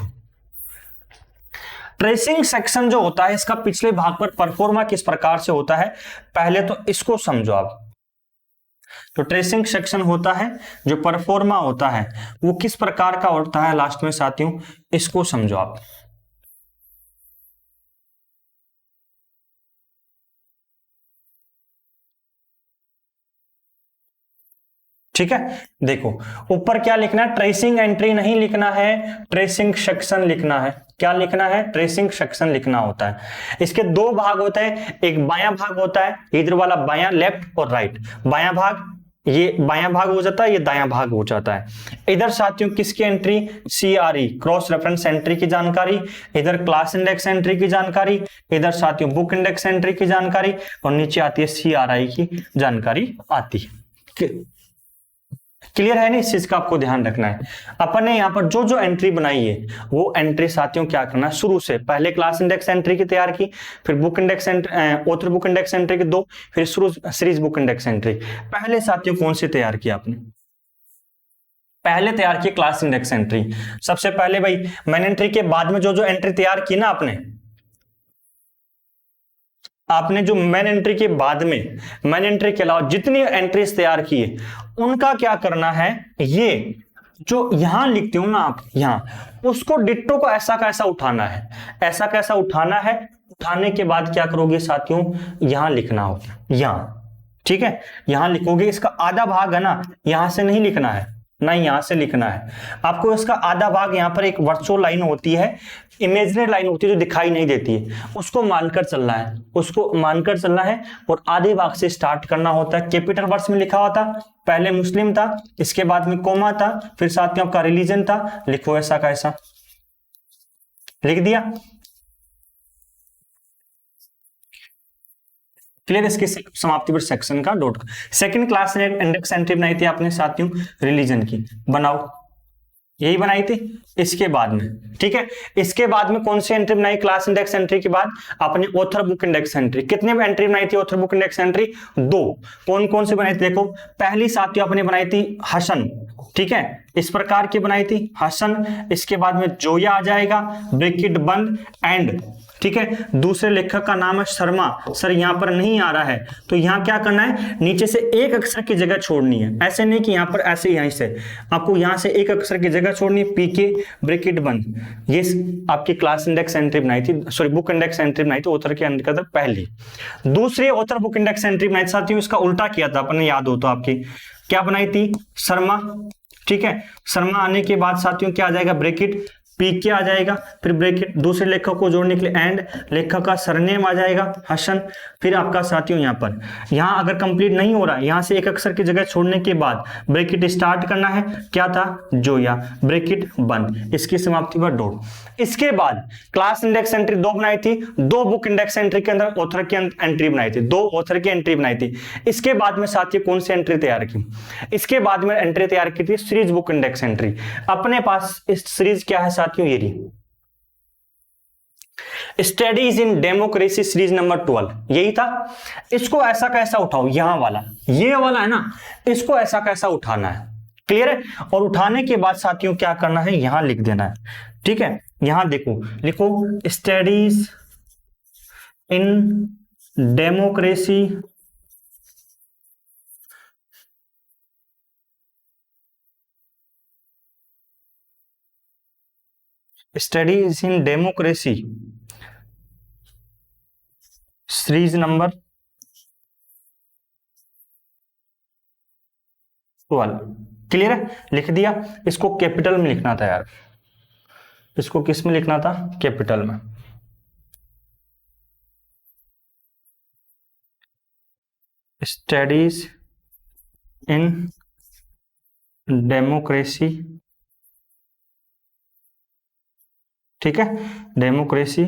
ट्रेसिंग सेक्शन जो होता है, इसका पिछले भाग पर परफॉर्मा किस प्रकार से होता है, पहले तो इसको समझो आप। तो ट्रेसिंग सेक्शन होता है, जो परफॉर्मा होता है वो किस प्रकार का होता है लास्ट में साथियों, इसको समझो आप। ठीक है, देखो ऊपर क्या लिखना है, ट्रेसिंग एंट्री नहीं लिखना है, ट्रेसिंग सेक्शन लिखना है। क्या लिखना है, ट्रेसिंग सेक्शन लिखना होता है। इसके 2 भाग होते हैं, एक बायां भाग होता है, इधर वाला बायां, लेफ्ट और राइट। बायां भाग, ये बायां भाग हो जाता है, ये दायां भाग हो जाता है। इधर साथियों किसकी entry, CRE cross reference entry की जानकारी, इधर क्लास इंडेक्स एंट्री की जानकारी, इधर साथियों बुक इंडेक्स एंट्री की जानकारी, और नीचे आती है CRI की जानकारी आती है। क्लियर है नहीं, इस चीज का आपको ध्यान रखना है। अपन ने यहाँ पर जो जो एंट्री बनाई है वो एंट्री साथियों क्या करना है, शुरू से पहले क्लास इंडेक्स एंट्री की तैयार की, फिर book index entry, author book index entry की 2, फिर शुरू सीरीज बुक इंडेक्स एंट्री। पहले साथियों कौन सी तैयार की आपने, पहले तैयार की क्लास इंडेक्स एंट्री। सबसे पहले भाई मैन एंट्री के बाद में जो जो एंट्री तैयार की ना आपने जो मैन एंट्री के बाद में, मैन एंट्री के अलावा जितनी एंट्रीज तैयार की है उनका क्या करना है, ये जो यहां लिखते हो ना आप, यहां उसको डिट्टो को ऐसा कैसा उठाना है, ऐसा कैसा उठाना है, उठाने के बाद क्या करोगे साथियों, यहां लिखना होगा, यहां, ठीक है, यहां लिखोगे। इसका आधा भाग है ना, यहां से नहीं लिखना है, ना यहां से लिखना है आपको। इसका आधा भाग यहां पर एक वर्चुअल लाइन होती है, इमेजिनरी लाइन होती है जो दिखाई नहीं देती है, उसको मानकर चलना है, उसको मानकर चलना है, और आधे भाग से स्टार्ट करना होता है। कैपिटल वर्ड्स में लिखा हुआ था, पहले मुस्लिम था, इसके बाद में कोमा था, फिर साथ में आपका रिलीजन था, लिखो ऐसा कैसा, लिख दिया। क्लियर, इसकी समाप्ति पर सेक्शन का dot. Second class index entry बनाई थी आपने साथियों रिलीजन की, बनाओ, यही बनाई थी। इसके बाद में, ठीक है, इसके बाद में कौन सी एंट्री बनाई क्लास इंडेक्स एंट्री के बाद, आपने ऑथर बुक इंडेक्स एंट्री। कितने में एंट्री बनाई थी ऑथर बुक इंडेक्स एंट्री, 2। कौन कौन सी बनाई थी, देखो पहली साथियों आपने बनाई थी हसन, ठीक है, इस प्रकार की बनाई थी हसन। इसके बाद में जोया आ जाएगा, ब्रैकेट बंद, एंड, ठीक है। दूसरे लेखक का नाम है शर्मा, सर यहां पर नहीं आ रहा है, तो यहां क्या करना है, नीचे से एक अक्षर की जगह छोड़नी है, ऐसे नहीं कि यहां पर ऐसे, यहीं से आपको यहां से एक अक्षर की जगह छोड़नी है, पीके ब्रैकेट बंद। ये आपकी क्लास इंडेक्स एंट्री बनाई थी, सॉरी बुक इंडेक्स एंट्री बनाई थी ऑथर के अंदर पहली। दूसरी ऑथर बुक इंडेक्स एंट्री बनाई साथियों, इसका उल्टा किया था अपने, याद हो तो आपकी, क्या बनाई थी, शर्मा, ठीक है। शर्मा आने के बाद साथियों क्या आ जाएगा, ब्रैकेट, पी के आ जाएगा, फिर ब्रैकेट दूसरे लेखक को जोड़ने के लिए एंड, लेखक का सरनेम आ जाएगा हसन, फिर आपका साथियों यहाँ पर यहाँ अगर कंप्लीट नहीं हो रहा है, यहाँ से एक अक्षर की जगह छोड़ने के बाद ब्रैकेट स्टार्ट करना है, क्या था जोया, ब्रैकेट बंद, इसकी समाप्ति पर डॉट। इसके बाद क्लास इंडेक्स एंट्री 2 बनाई थी, 2 बुक इंडेक्स एंट्री के अंदर ऑथर की एंट्री बनाई थी, 2 ऑथर की एंट्री बनाई थी। इसके बाद में साथियों कौन सी एंट्री तैयार की, इसके बाद में एंट्री तैयार की थी सीरीज बुक इंडेक्स एंट्री। अपने पास इस सीरीज क्या है साथियों, ये रही studies in democracy series number 12, यही था। इसको ऐसा कैसा उठाओ, यहां वाला, ये वाला है ना, इसको ऐसा कैसा उठाना है, क्लियर है। और उठाने के बाद साथियों क्या करना है, यहां लिख देना है, ठीक है। यहां देखो, लिखो studies in democracy studies in democracy series number 12, clear है, लिख दिया। इसको कैपिटल में लिखना था यार, इसको किस में लिखना था, कैपिटल में। स्टडीज इन डेमोक्रेसी, ठीक है, डेमोक्रेसी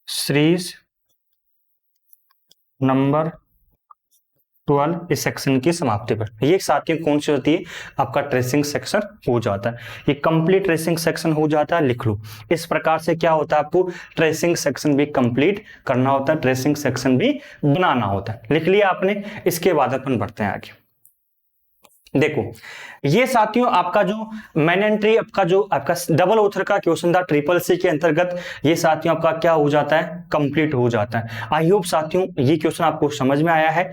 सीरीज नंबर 12 इस सेक्शन की समाप्ति पर। ये साथियों कौन सी होती है, आपका ट्रेसिंग सेक्शन हो जाता है, ये कंप्लीट ट्रेसिंग सेक्शन हो जाता है, लिख लो। इस प्रकार से क्या होता है, आपको ट्रेसिंग सेक्शन भी कंप्लीट करना होता है, ट्रेसिंग सेक्शन भी बनाना होता है, लिख लिया आपने। इसके बाद अपन बढ़ते हैं आगे। देखो ये साथियों आपका जो मैन एंट्री, आपका डबल ऑथर का क्वेश्चन था CCC के अंतर्गत, ये साथियों आपका क्या हो जाता है, कंप्लीट हो जाता है। आई होप साथियों ये क्वेश्चन आपको समझ में आया है।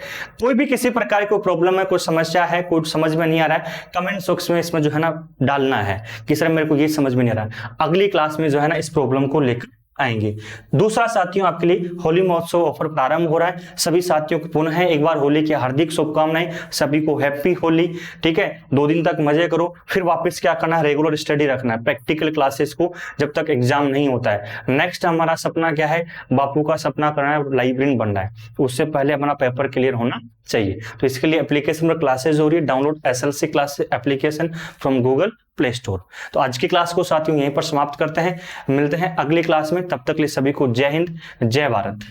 कोई भी किसी प्रकार की प्रॉब्लम है, कोई समस्या है, कोई समझ में नहीं आ रहा है, कमेंट बॉक्स में इसमें जो है ना डालना है कि सर मेरे को ये समझ में नहीं आ रहा है। अगली क्लास में जो है ना इस प्रॉब्लम को लेकर आएंगे। दूसरा साथियों आपके लिए होली महोत्सव ऑफर प्रारंभ हो रहा है, सभी साथियों को पुनः एक बार होली की हार्दिक शुभकामनाएं, सभी को हैप्पी होली, ठीक है। 2 दिन तक मजे करो, फिर वापस क्या करना है, रेगुलर स्टडी रखना है, प्रैक्टिकल क्लासेस को जब तक एग्जाम नहीं होता है। नेक्स्ट हमारा सपना क्या है, बापू का सपना करना है, लाइब्रेरियन बनना है, तो उससे पहले हमारा पेपर क्लियर होना चाहिए। तो इसके लिए एप्लीकेशन पर क्लासेस हो रही है, download SLC class application from Google play store. तो आज की क्लास को साथियों यहीं पर समाप्त करते हैं, मिलते हैं अगली क्लास में, तब तक के लिए सभी को जय हिंद, जय भारत।